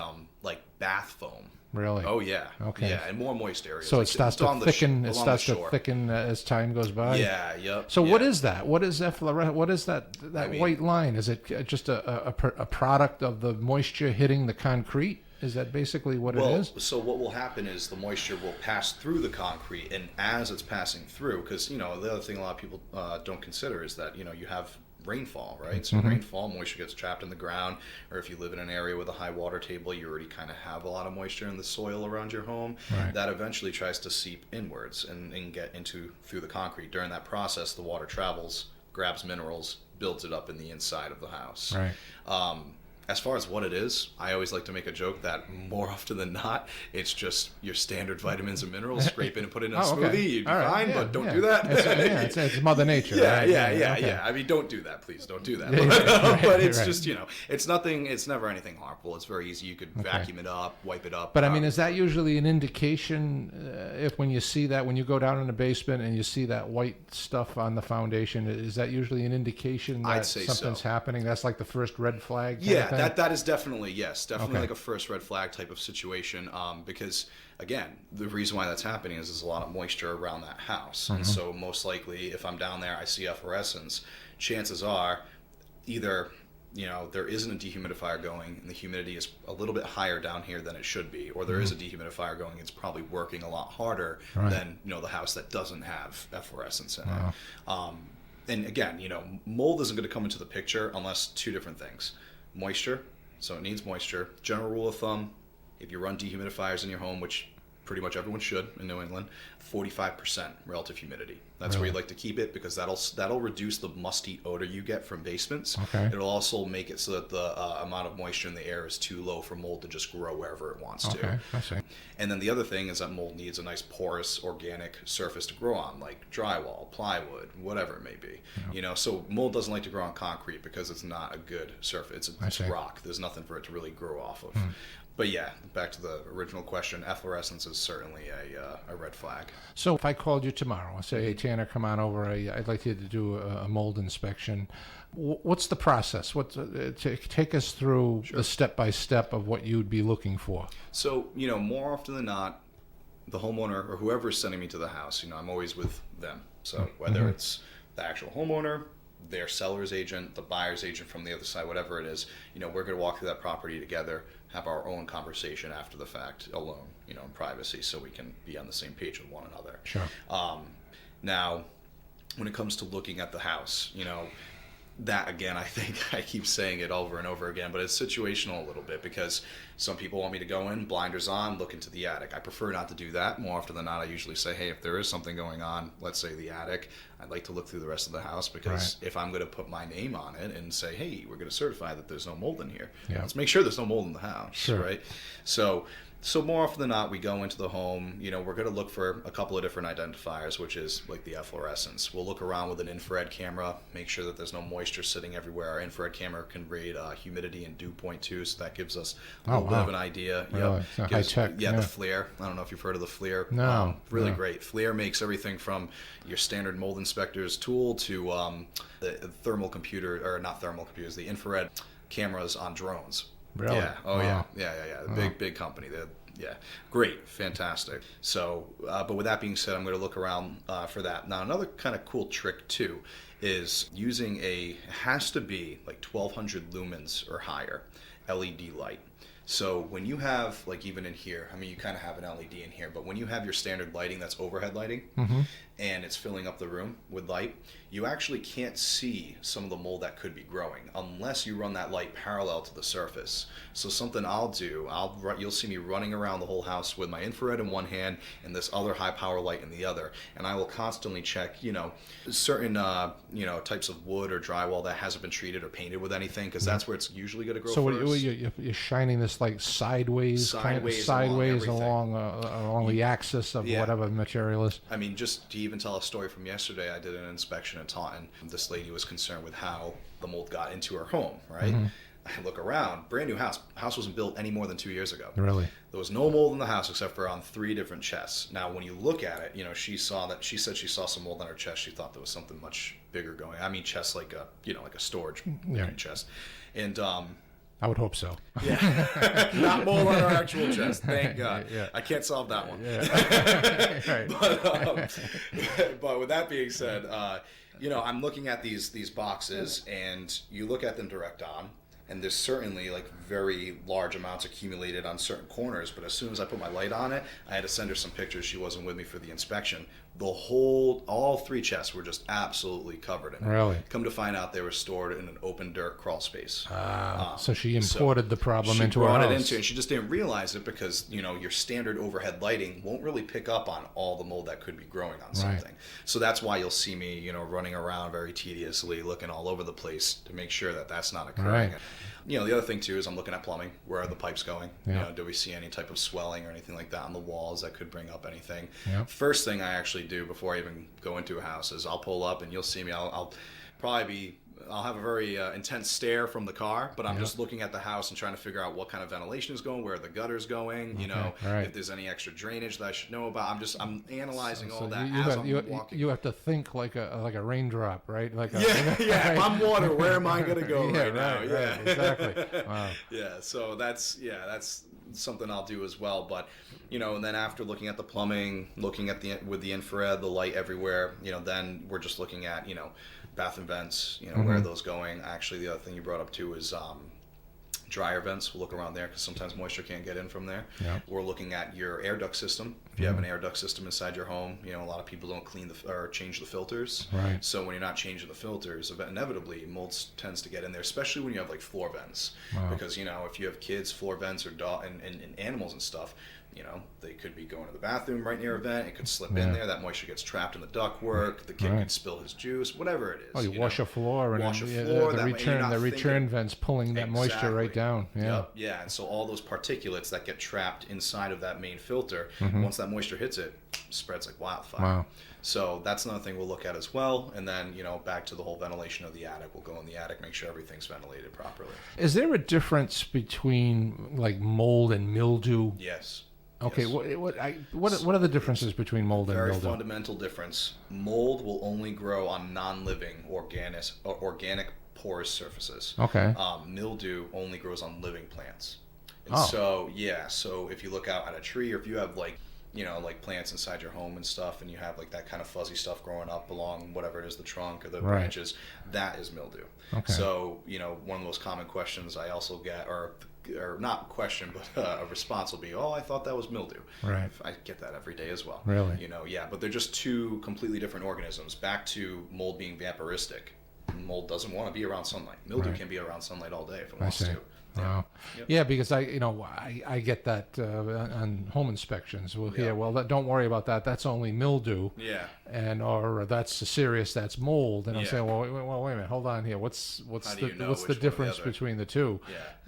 bath foam. Really? Oh yeah. Okay. Yeah, and more moist areas. So like it starts to thicken. It starts to thicken as time goes by. Yeah. Yep. So what is that? What is efflorescence? What is that white line? Is it just a product of the moisture hitting the concrete? Is that basically what it is? So what will happen is the moisture will pass through the concrete, and as it's passing through, because, you know, the other thing a lot of people don't consider is that, you know, you have rainfall, right? So rainfall, moisture gets trapped in the ground, or if you live in an area with a high water table, you already kind of have a lot of moisture in the soil around your home. That eventually tries to seep inwards and get through the concrete. During that process, the water travels, grabs minerals, builds it up in the inside of the house. As far as what it is, I always like to make a joke that more often than not, it's just your standard vitamins and minerals. Scrape in and put it in a smoothie. You'd be fine, but don't do that. It's Mother Nature. Yeah. I mean, don't do that, please. Don't do that. But it's just, you know, it's nothing. It's never anything harmful. It's very easy. You could vacuum it up, wipe it up. But I mean, is that usually an indication if when you see that, when you go down in the basement and you see that white stuff on the foundation, is that usually an indication that something's happening? That's like the first red flag. That is definitely like a first red flag type of situation, because again, the reason why that's happening is there's a lot of moisture around that house, and so most likely if I'm down there, I see efflorescence, chances are either, you know, there isn't a dehumidifier going and the humidity is a little bit higher down here than it should be, or there is a dehumidifier going, it's probably working a lot harder than, you know, the house that doesn't have efflorescence in it. And again, you know, mold isn't going to come into the picture unless two different things. Moisture, so it needs moisture. General rule of thumb, if you run dehumidifiers in your home, which pretty much everyone should in New England, 45% relative humidity. That's where you'd like to keep it, because that'll reduce the musty odor you get from basements. It'll also make it so that the amount of moisture in the air is too low for mold to just grow wherever it wants to. I see. And then the other thing is that mold needs a nice porous organic surface to grow on, like drywall, plywood, whatever it may be. You know, so mold doesn't like to grow on concrete because it's not a good surface. It's rock. There's nothing for it to really grow off of. But yeah, back to the original question, efflorescence is certainly a red flag. So if I called you tomorrow, I say, hey, scanner, come on over. I'd like you to do a mold inspection. What's the process? Take us through the step-by-step of what you'd be looking for. So, more often than not, the homeowner or whoever's sending me to the house, I'm always with them. So whether it's the actual homeowner, their seller's agent, the buyer's agent from the other side, whatever it is, we're going to walk through that property together, have our own conversation after the fact, alone, in privacy, so we can be on the same page with one another. Sure. Now, when it comes to looking at the house, that again, I think I keep saying it over and over again, but it's situational a little bit because some people want me to go in, blinders on, look into the attic. I prefer not to do that. More often than not, I usually say, hey, if there is something going on, let's say the attic, I'd like to look through the rest of the house because if I'm going to put my name on it and say, hey, we're going to certify that there's no mold in here, let's make sure there's no mold in the house, right? So more often than not, we go into the home, we're going to look for a couple of different identifiers, which is like the efflorescence. We'll look around with an infrared camera, make sure that there's no moisture sitting everywhere. Our infrared camera can read humidity and dew point too, so that gives us a little bit of an idea. Really? So high tech. Yeah, the FLIR. I don't know if you've heard of the FLIR. No. Really great. FLIR makes everything from your standard mold inspector's tool to the thermal computer, or not thermal computers, the infrared cameras on drones. Really? Yeah. Oh, wow. Yeah. Big company. Yeah. Great. Fantastic. So, but with that being said, I'm going to look around for that. Now, another kind of cool trick, too, is using it has to be like 1200 lumens or higher LED light. So when you have, like even in here, you kind of have an LED in here, but when you have your standard lighting that's overhead lighting and it's filling up the room with light, you actually can't see some of the mold that could be growing unless you run that light parallel to the surface. So something I'll do, you'll see me running around the whole house with my infrared in one hand and this other high power light in the other, and I will constantly check, certain types of wood or drywall that hasn't been treated or painted with anything, because that's where it's usually going to grow. So first. You're shining this like sideways along the axis of whatever material is. Just to even tell a story from yesterday, I did an inspection in Taunton. This lady was concerned with how the mold got into her home, right? I look around, brand new house. House wasn't built any more than 2 years ago. Really? There was no mold in the house except for on 3 different chests. Now, when you look at it, she said she saw some mold on her chest. She thought there was something much bigger going. Chests like a storage chest. And I would hope so. Yeah. Not mold on our actual chest. Thank God. Yeah. I can't solve that one. Yeah. But with that being said, I'm looking at these boxes, and you look at them direct on, and there's certainly like very large amounts accumulated on certain corners, but as soon as I put my light on it, I had to send her some pictures. She wasn't with me for the inspection. All 3 chests were just absolutely covered in it. Really? Come to find out, they were stored in an open dirt crawl space. So she imported the problem into her house. She brought it into, and she just didn't realize it because, your standard overhead lighting won't really pick up on all the mold that could be growing on something. Right. So that's why you'll see me, running around very tediously, looking all over the place to make sure that that's not occurring. Right. The other thing too is I'm looking at plumbing. Where are the pipes going? Yeah. Do we see any type of swelling or anything like that on the walls that could bring up anything? Yeah. First thing I actually do before I even go into a house is I'll pull up, and you'll see me. I'll have a very intense stare from the car, but I'm just looking at the house and trying to figure out what kind of ventilation is going, where the gutter's going, if there's any extra drainage that I should know about. I'm analyzing all that as I'm walking. You have to think like a raindrop, right? If I'm water, where am I going to go right now? Yeah, exactly. Wow. Yeah, so that's something I'll do as well. But and then after looking at the plumbing, looking at with the infrared, the light everywhere, then we're just looking at bath and vents, where are those going? Actually, the other thing you brought up too is dryer vents. We'll look around there because sometimes moisture can't get in from there. Yeah. We're looking at your air duct system. If you have an air duct system inside your home, a lot of people don't clean or change the filters. Right. So when you're not changing the filters, inevitably mold tends to get in there, especially when you have like floor vents. Wow. Because if you have kids, floor vents or and animals and stuff, they could be going to the bathroom right near a vent. It could slip in there. That moisture gets trapped in the ductwork. The kid could spill his juice, whatever it is. Oh, you wash a floor, and the return vents pulling that moisture right down. Yeah. Yep. Yeah, and so all those particulates that get trapped inside of that main filter, once that moisture hits it, spreads like wildfire. Wow. So that's another thing we'll look at as well. And then, back to the whole ventilation of the attic. We'll go in the attic, make sure everything's ventilated properly. Is there a difference between like mold and mildew? Yes. Okay, Yes. what are the differences between mold and Very mildew? fundamental difference. Mold will only grow on non-living organic porous surfaces. Okay. Mildew only grows on living plants. And Oh. so if you look out at a tree, or if you have like, like plants inside your home and stuff, and you have like that kind of fuzzy stuff growing up along whatever it is, the trunk or the Right. branches, that is mildew. Okay. So, one of the most common questions I also get, or not question, but a response will be, "Oh, I thought that was mildew." Right. I get that every day as well. Really? Yeah, but they're just two completely different organisms. Back to mold being vaporistic. Mold doesn't want to be around sunlight. Mildew Right. can be around sunlight all day if it I wants see. to. Wow. Yep. Yeah, because I get that on home inspections. We'll hear, Yeah. well, don't worry about that. That's only mildew. Yeah. Or that's serious. That's mold. And I'm Yeah. saying, well, wait a minute. Hold on here. What's How do the you know what's the which one or the difference other? between the two?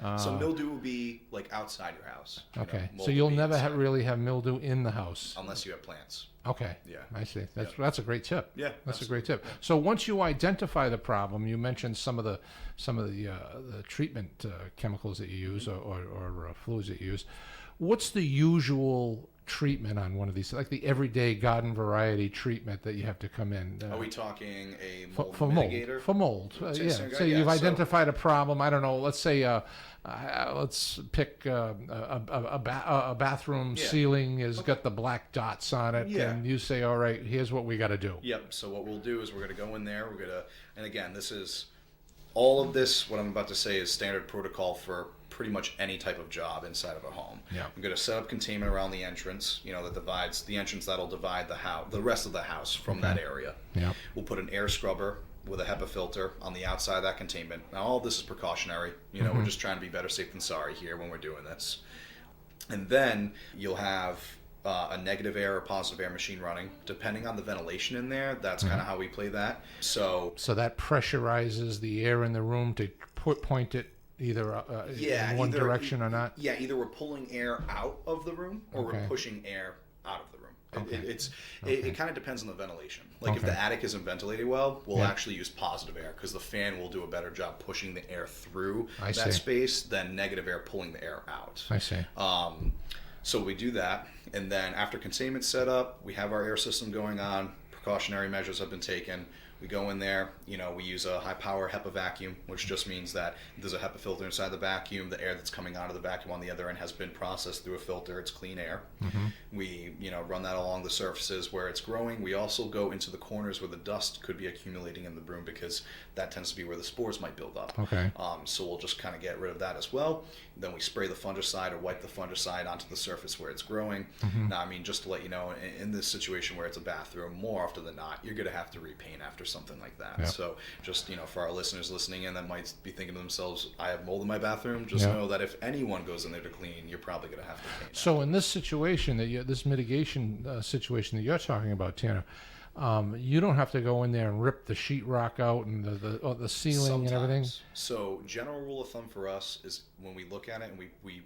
Yeah. So mildew will be like outside your house. Okay. Mold So you'll will be never inside, really have mildew in the house. unless you have plants. Okay. Yeah. I see. That's a great tip. Yeah, That's a great tip. So once you identify the problem, you mentioned some of the treatment chemicals that you use or fluids that you use. What's the usual treatment on one of these, like the everyday garden variety treatment that you have to come in? Are we talking a mold for mitigator? mold? For mold, yeah. Mitigator, So yeah, you've so- identified a problem. I don't know. Let's say, let's pick a bathroom Yeah. ceiling has got the black dots on it, Yeah. and you say, "All right, here's what we got to do." Yep. So what we'll do is we're going to go in there. And again, this is all of this. What I'm about to say is standard protocol for pretty much any type of job inside of a home. Yeah. I'm going to set up containment around the entrance. That divides the entrance that'll divide the rest of the house from that area. Yeah. We'll put an air scrubber with a HEPA filter on the outside of that containment. Now, all of this is precautionary. We're just trying to be better safe than sorry here when we're doing this. And then you'll have a negative air or positive air machine running. Depending on the ventilation in there, that's kind of how we play that. So that pressurizes the air in the room to point it either in one direction or not. Yeah, either we're pulling air out of the room or Okay. we're pushing air out of the room. Okay. It kind of depends on the ventilation. Like if Okay. the attic isn't ventilated well, we'll Yeah. actually use positive air because the fan will do a better job pushing the air through I that see. space than negative air pulling the air out. I see. So we do that, and then after containment set up, we have our air system going on. Precautionary measures have been taken. We go in there, we use a high power HEPA vacuum, which just means that there's a HEPA filter inside the vacuum. The air that's coming out of the vacuum on the other end has been processed through a filter. It's clean air. We, run that along the surfaces where it's growing. We also go into the corners where the dust could be accumulating in the room because that tends to be where the spores might build up. Okay. So we'll just kind of get rid of that as well. Then we spray the fungicide or wipe the fungicide onto the surface where it's growing. Now, I mean, just to let you know, in this situation where it's a bathroom, more often than not, you're going to have to repaint after something like that. Yeah. So just, for our listeners listening in that might be thinking to themselves, I have mold in my bathroom, just Yeah. know that if anyone goes in there to clean, you're probably going to have to paint. So in this situation this mitigation situation that you're talking about, Tanner, you don't have to go in there and rip the sheetrock out and the ceiling and everything. Sometimes. So general rule of thumb for us is when we look at it and we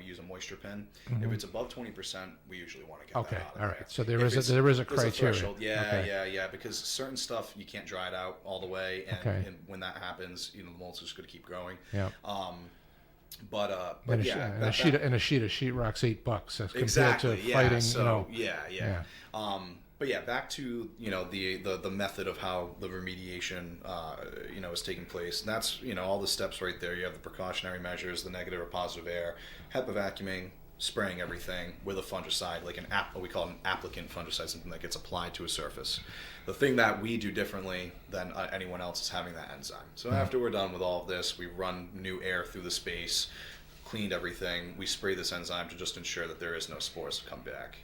use a moisture pen. If it's above 20%, we usually want to get Okay, that out of all right. there. So If there is it's- a there's criteria. threshold. Yeah, Okay. yeah. Because certain stuff you can't dry it out all the way, and, Okay. and when that happens, the mold's just going to keep growing. Yeah. But And yeah, a sheet of sheetrock's $8 as compared exactly. to Yeah. fighting. So Yeah. yeah. But yeah, back to the method of how the remediation is taking place. And that's all the steps right there. You have the precautionary measures, the negative or positive air, HEPA vacuuming, spraying everything with a fungicide, like what we call an applicant fungicide, something that gets applied to a surface. The thing that we do differently than anyone else is having that enzyme. So after we're done with all of this, we run new air through the space, cleaned everything. We spray this enzyme to just ensure that there is no spores to come back.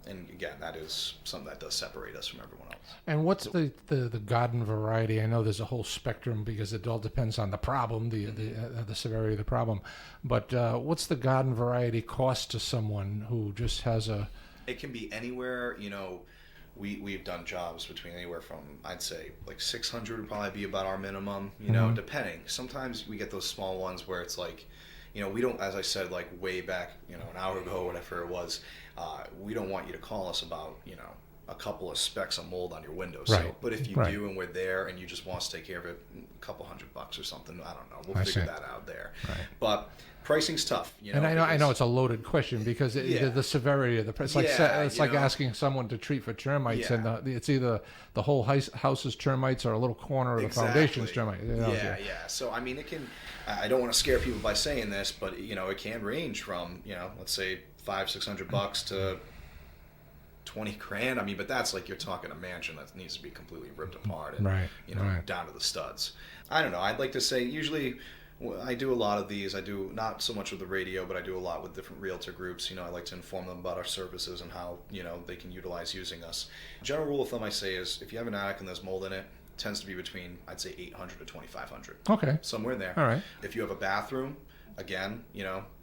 And again, that is something that does separate us from everyone else. And what's the garden variety? I know there's a whole spectrum because it all depends on the problem, the severity of the problem. But what's the garden variety cost to someone who just has a... It can be anywhere, we've done jobs between anywhere from, I'd say, like 600 would probably be about our minimum, depending. Sometimes we get those small ones where it's like, we don't, as I said, like way back, an hour ago, whatever it was, we don't want you to call us about, a couple of specks of mold on your window. Right. So, but if you Right. do and we're there and you just want us to take care of it, a couple $100 or something, I don't know. We'll I figure see. that out there. Right. But pricing's tough. And I know it's a loaded question because Yeah. the severity of the price. It's like asking someone to treat for termites, and it's either the whole house's termites or a little corner of the foundation's termites. Yeah. So I mean, it can. I don't want to scare people by saying this, but it can range from let's say $500-$600 to 20 grand. I mean, but that's like you're talking a mansion that needs to be completely ripped apart and down to the studs. I don't know. I'd like to say usually. I do a lot of these. I do not so much with the radio, but I do a lot with different realtor groups. I like to inform them about our services and how, they can utilize using us. General rule of thumb I say is if you have an attic and there's mold in it, it tends to be between, I'd say, $800 to $2,500. Okay. Somewhere in there. All right. If you have a bathroom, again,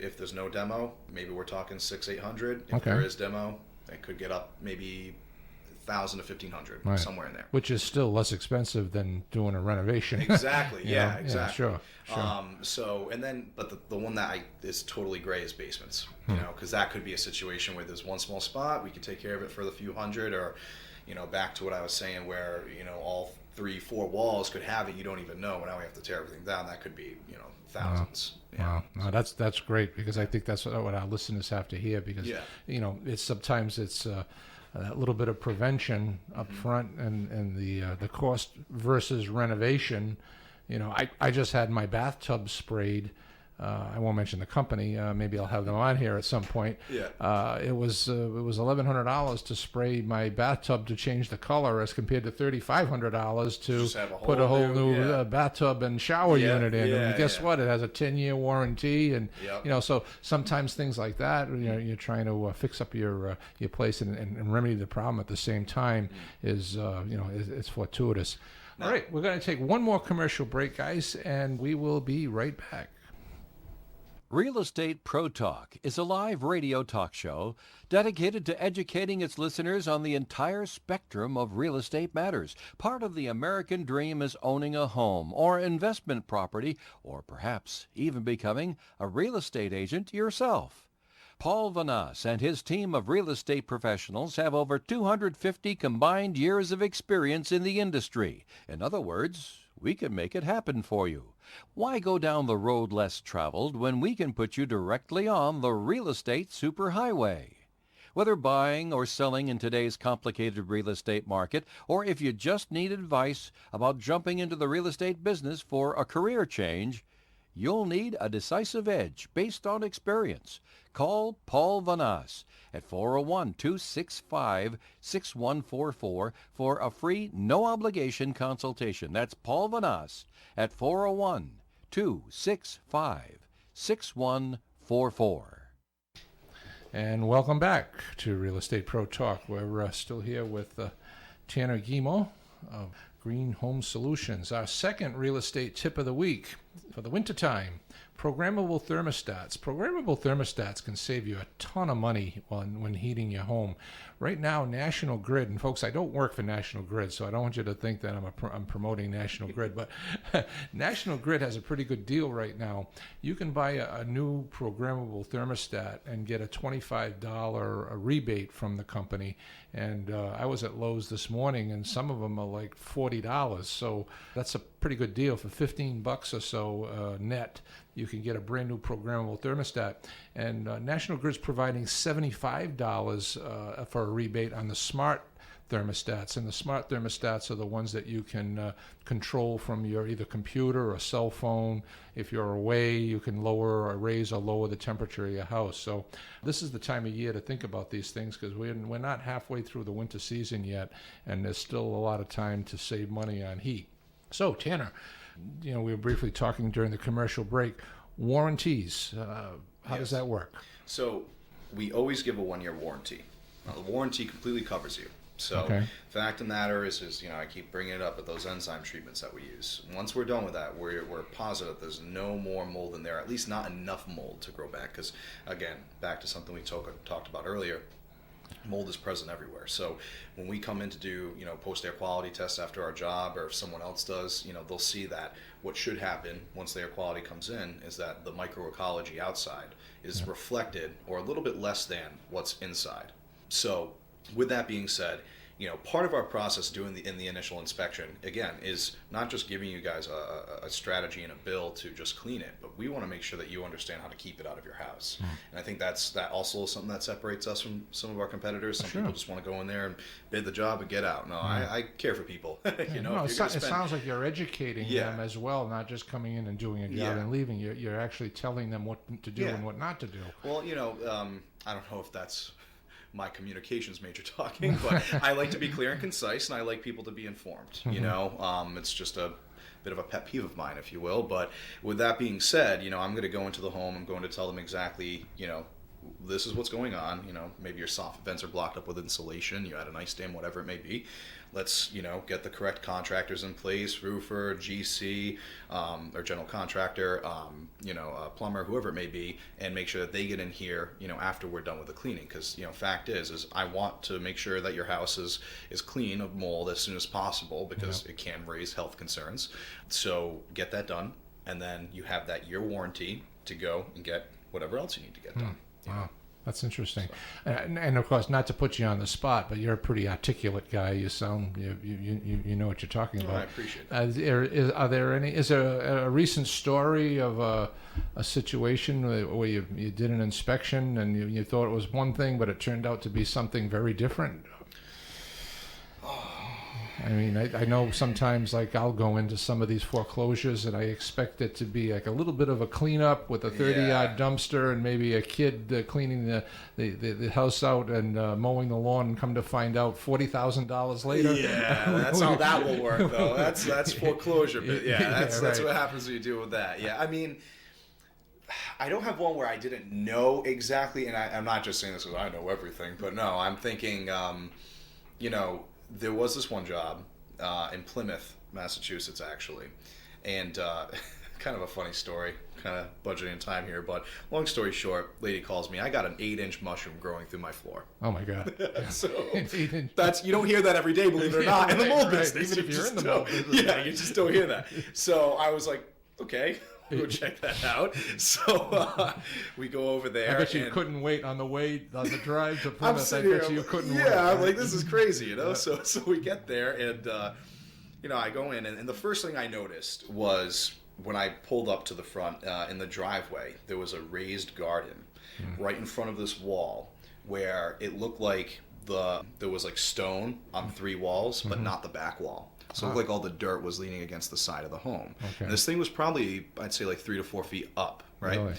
if there's no demo, maybe we're talking $600-$800. If there is demo, it could get up maybe $1,000 to $1,500, somewhere in there. Which is still less expensive than doing a renovation. Exactly. Yeah, exactly. Yeah, sure. But the one that is totally gray is basements. Because that could be a situation where there's one small spot, we could take care of it for the few hundred, or, back to what I was saying, where all 3-4 walls could have it, you don't even know. And now we have to tear everything down. That could be thousands. Wow. No, that's great, because I think that's what our listeners have to hear, because it's sometimes it's that little bit of prevention up front and the cost versus renovation. I just had my bathtub sprayed. I won't mention the company. Maybe I'll have them on here at some point. Yeah. It was $1,100 to spray my bathtub to change the color, as compared to $3,500 to put a whole new bathtub and shower unit in. And guess what? It has a 10-year warranty, and so sometimes things like that. You're trying to fix up your place and remedy the problem at the same time is it's fortuitous. All right, we're going to take one more commercial break, guys, and we will be right back. Real Estate Pro Talk is a live radio talk show dedicated to educating its listeners on the entire spectrum of real estate matters. Part of the American dream is owning a home or investment property, or perhaps even becoming a real estate agent yourself. Paul Vanas and his team of real estate professionals have over 250 combined years of experience in the industry. In other words, we can make it happen for you. Why go down the road less traveled when we can put you directly on the real estate superhighway? Whether buying or selling in today's complicated real estate market, or if you just need advice about jumping into the real estate business for a career change, you'll need a decisive edge based on experience. Call Paul Vanas at 401-265-6144 for a free, no-obligation consultation. That's Paul Vanas at 401-265-6144. And welcome back to Real Estate Pro Talk. We're still here with Tanner Guimonde of Green Home Solutions. Our second real estate tip of the week for the wintertime: programmable thermostats. Programmable thermostats can save you a ton of money when heating your home. Right now, National Grid, and folks, I don't work for National Grid, so I don't want you to think that I'm promoting National Grid, but National Grid has a pretty good deal right now. You can buy a new programmable thermostat and get a $25 rebate from the company. And I was at Lowe's this morning, and some of them are like $40. So that's a pretty good deal. For $15 or so net, you can get a brand new programmable thermostat. And National Grid's providing $75 for a rebate on the smart thermostats. And the smart thermostats are the ones that you can control from your either computer or cell phone. If you're away, you can lower or raise or lower the temperature of your house. So this is the time of year to think about these things, because we're not halfway through the winter season yet, and there's still a lot of time to save money on heat. So, Tanner, we were briefly talking during the commercial break. Warranties, how does that work? So we always give a 1-year warranty. Now, the warranty completely covers you. So fact of the matter is I keep bringing it up, but those enzyme treatments that we use, once we're done with that, we're positive there's no more mold in there, at least not enough mold to grow back. Because, again, back to something we talked about earlier, mold is present everywhere. So when we come in to do, post-air quality tests after our job, or if someone else does, they'll see that what should happen once the air quality comes in is that the microecology outside is reflected or a little bit less than what's inside. So with that being said, part of our process in the initial inspection, again, is not just giving you guys a strategy and a bill to just clean it, but we want to make sure that you understand how to keep it out of your house. And I think that also is something that separates us from some of our competitors. Some people just want to go in there and bid the job and get out. No, I care for people. It sounds like you're educating them as well, not just coming in and doing a job and leaving. You're actually telling them what to do and what not to do. Well, I don't know if that's my communications major talking, but I like to be clear and concise, and I like people to be informed. It's just a bit of a pet peeve of mine, if you will. But with that being said, I'm going to go into the home. I'm going to tell them exactly, this is what's going on. Maybe your soffit vents are blocked up with insulation. You had an ice dam, whatever it may be. Let's, get the correct contractors in place, roofer, GC, or general contractor, plumber, whoever it may be, and make sure that they get in here, after we're done with the cleaning. Because, fact is I want to make sure that your house is clean of mold as soon as possible, because it can raise health concerns. So get that done, and then you have that year warranty to go and get whatever else you need to get done. Wow. That's interesting. And of course, not to put you on the spot, but you're a pretty articulate guy. You sound, you know what you're talking about. I appreciate that. Is there a recent story of a situation where you did an inspection and you thought it was one thing, but it turned out to be something very different? I mean, I know sometimes, like, I'll go into some of these foreclosures and I expect it to be like a little bit of a cleanup with a 30-yard dumpster and maybe a kid cleaning the house out and mowing the lawn, and come to find out $40,000 later. Yeah, that's how that will work, though. That's foreclosure. But that's what happens when you deal with that. Yeah, I mean, I don't have one where I didn't know exactly, and I'm not just saying this because I know everything, but no, I'm thinking, there was this one job in Plymouth, Massachusetts, actually, and kind of a funny story, kind of budgeting time here, but long story short, lady calls me. I got an 8-inch mushroom growing through my floor. Oh my God! So that's, you don't hear that every day, believe it or not, in the mold business. Even if you're in the mold business, you just don't hear that. So I was like, okay. Go check that out. So we go over there. I bet you couldn't wait on the drive to Plymouth. I bet you couldn't wait. Yeah, I'm like, this is crazy, Yeah. So we get there, and I go in, and the first thing I noticed was when I pulled up to the front in the driveway, there was a raised garden right in front of this wall where it looked like there was like stone on 3 walls, but not the back wall. So it looked like all the dirt was leaning against the side of the home. Okay. And this thing was probably, I'd say, like 3 to 4 feet up, right? Really?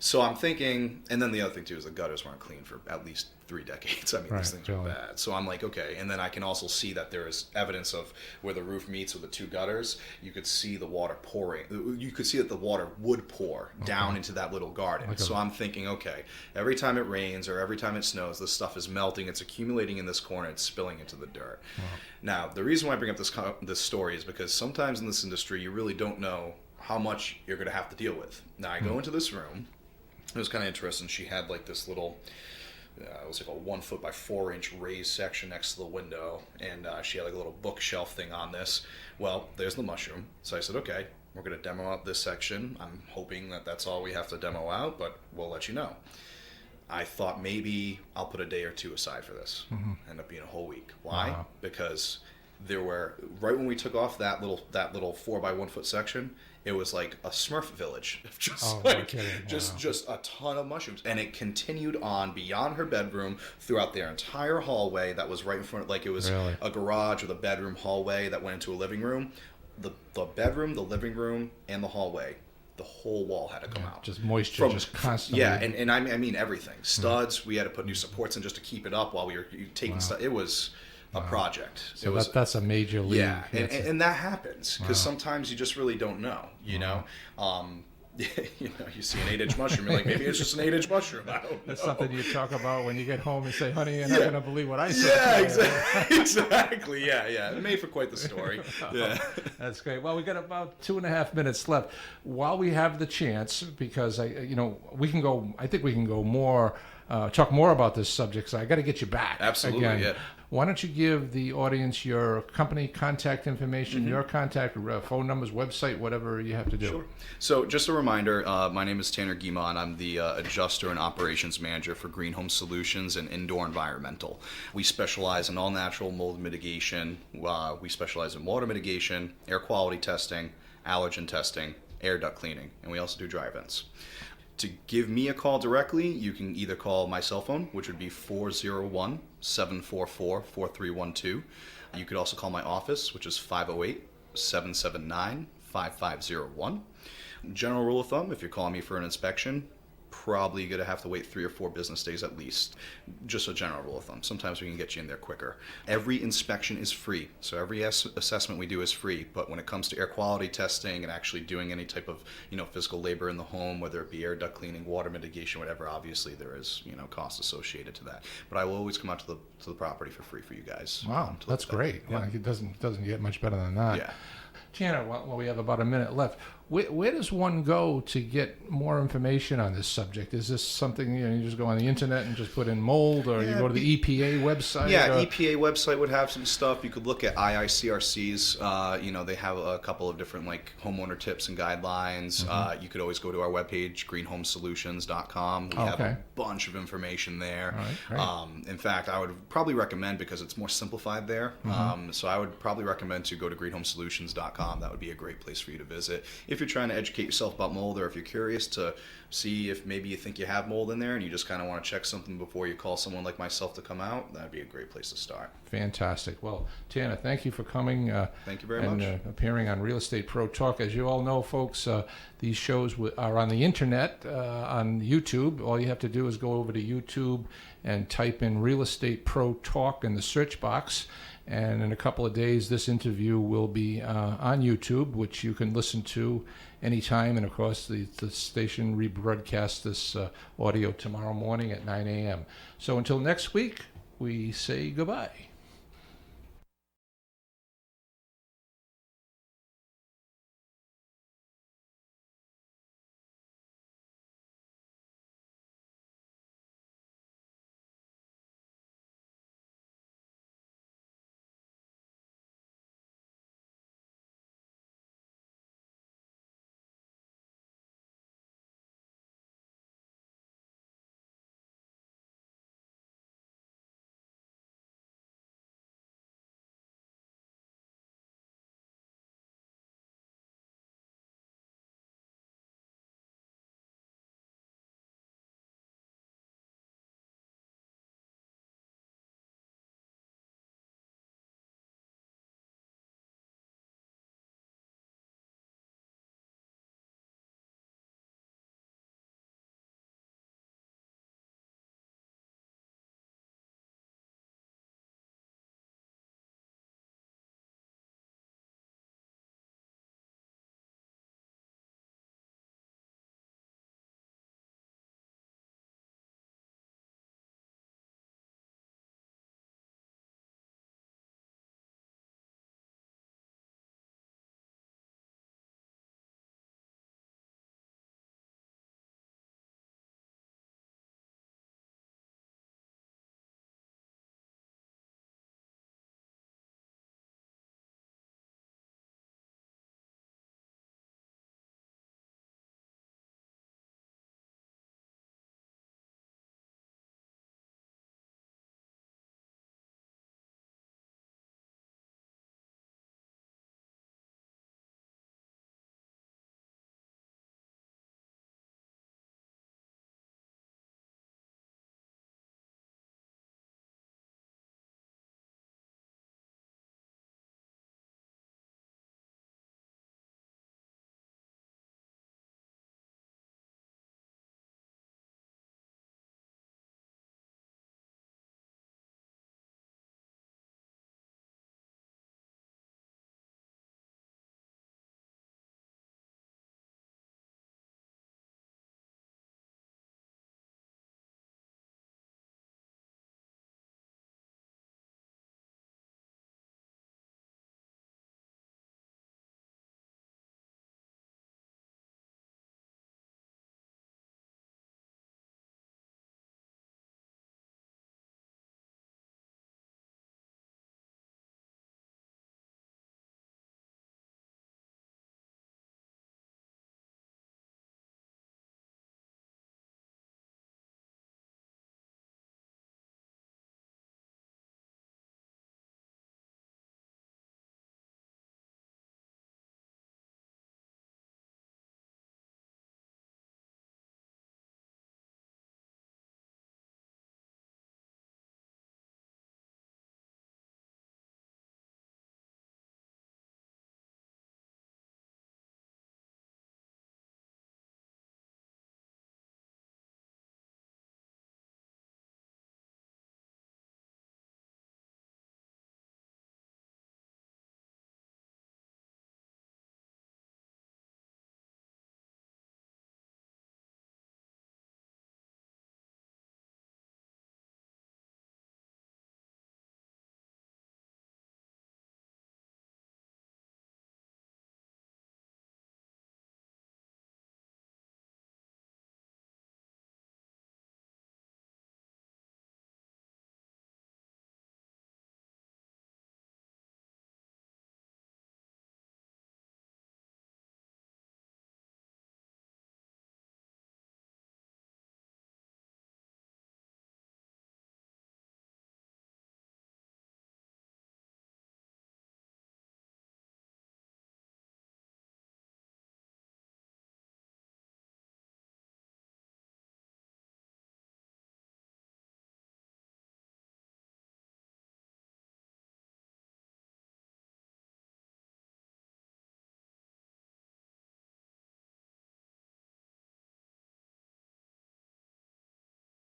So I'm thinking, and then the other thing too is the gutters weren't clean for at least 3 decades. I mean, these things were bad. So I'm like, okay. And then I can also see that there is evidence of where the roof meets with the 2 gutters. You could see the water pouring. You could see that the water would pour down into that little garden. Okay. So I'm thinking, okay, every time it rains or every time it snows, this stuff is melting. It's accumulating in this corner. It's spilling into the dirt. Wow. Now, the reason why I bring up this story is because sometimes in this industry, you really don't know how much you're going to have to deal with. Now, I go into this room. It was kind of interesting. She had like this little, it was like a 1 foot by 4 inch raised section next to the window, and she had like a little bookshelf thing on this. Well, there's the mushroom. So I said, okay, we're going to demo out this section. I'm hoping that that's all we have to demo out, but we'll let you know. I thought maybe I'll put a day or 2 aside for this. End up being a whole week. Why? Wow. Because there were, right when we took off that little 4 by 1 foot section, it was like a Smurf village, just a ton of mushrooms, and it continued on beyond her bedroom throughout their entire hallway that was right in front. Like it was a garage with a bedroom hallway that went into a living room. The bedroom, the living room, and the hallway, the whole wall had to come out. Just moisture, just constantly. Yeah, and I mean everything. Studs, we had to put new supports in just to keep it up while we were taking stuff. It was a project. So that's a major league. Yeah, and that happens because sometimes you just really don't know. You know, you see an 8-inch mushroom, you're like, maybe it's just an 8-inch mushroom. I don't know. That's something you talk about when you get home and say, honey, you're not going to believe what I said. Yeah, exactly. Yeah. It made for quite the story. Yeah. That's great. Well, we got about 2.5 minutes left. While we have the chance, because we can go. I think we can go more. Talk more about this subject. So I got to get you back. Absolutely. Again. Yeah. Why don't you give the audience your company contact information, your contact phone numbers, website, whatever you have to do. Sure. So just a reminder, my name is Tanner Guimonde. I'm the adjuster and operations manager for Green Home Solutions and Indoor Environmental. We specialize in all natural mold mitigation. We specialize in water mitigation, air quality testing, allergen testing, air duct cleaning, and we also do dry vents. To give me a call directly, you can either call my cell phone, which would be 401-744-4312. You could also call my office, which is 508-779-5501. General rule of thumb, if you're calling me for an inspection, probably going to have to wait 3 or 4 business days at least. Just a general rule of thumb. Sometimes we can get you in there quicker. Every inspection is free, so every assessment we do is free. But when it comes to air quality testing and actually doing any type of physical labor in the home, whether it be air duct cleaning, water mitigation, whatever, obviously there is cost associated to that. But I will always come out to the property for free for you guys. Wow, that's great. Yeah, it doesn't get much better than that. Yeah. Tanner, well, we have about a minute left. Where does one go to get more information on this subject? Is this something you just go on the internet and just put in mold, or you go to the EPA website? Yeah, EPA website would have some stuff. You could look at IICRC's. They have a couple of different homeowner tips and guidelines. You could always go to our webpage, greenhomesolutions.com. We have a bunch of information there. All right, in fact, I would probably recommend, because it's more simplified there, so I would probably recommend to go to greenhomesolutions.com. That would be a great place for you to visit. If you're trying to educate yourself about mold, or if you're curious to see if maybe you think you have mold in there and you just kind of want to check something before you call someone like myself to come out, that'd be a great place to start. Fantastic. Well, Tanner, thank you for coming. Thank you very much. And appearing on Real Estate Pro Talk. As you all know, folks, these shows are on the internet, on YouTube. All you have to do is go over to YouTube and type in Real Estate Pro Talk in the search box. And in a couple of days, this interview will be on YouTube, which you can listen to anytime. And of course, the station rebroadcasts this audio tomorrow morning at 9 a.m. So until next week, we say goodbye.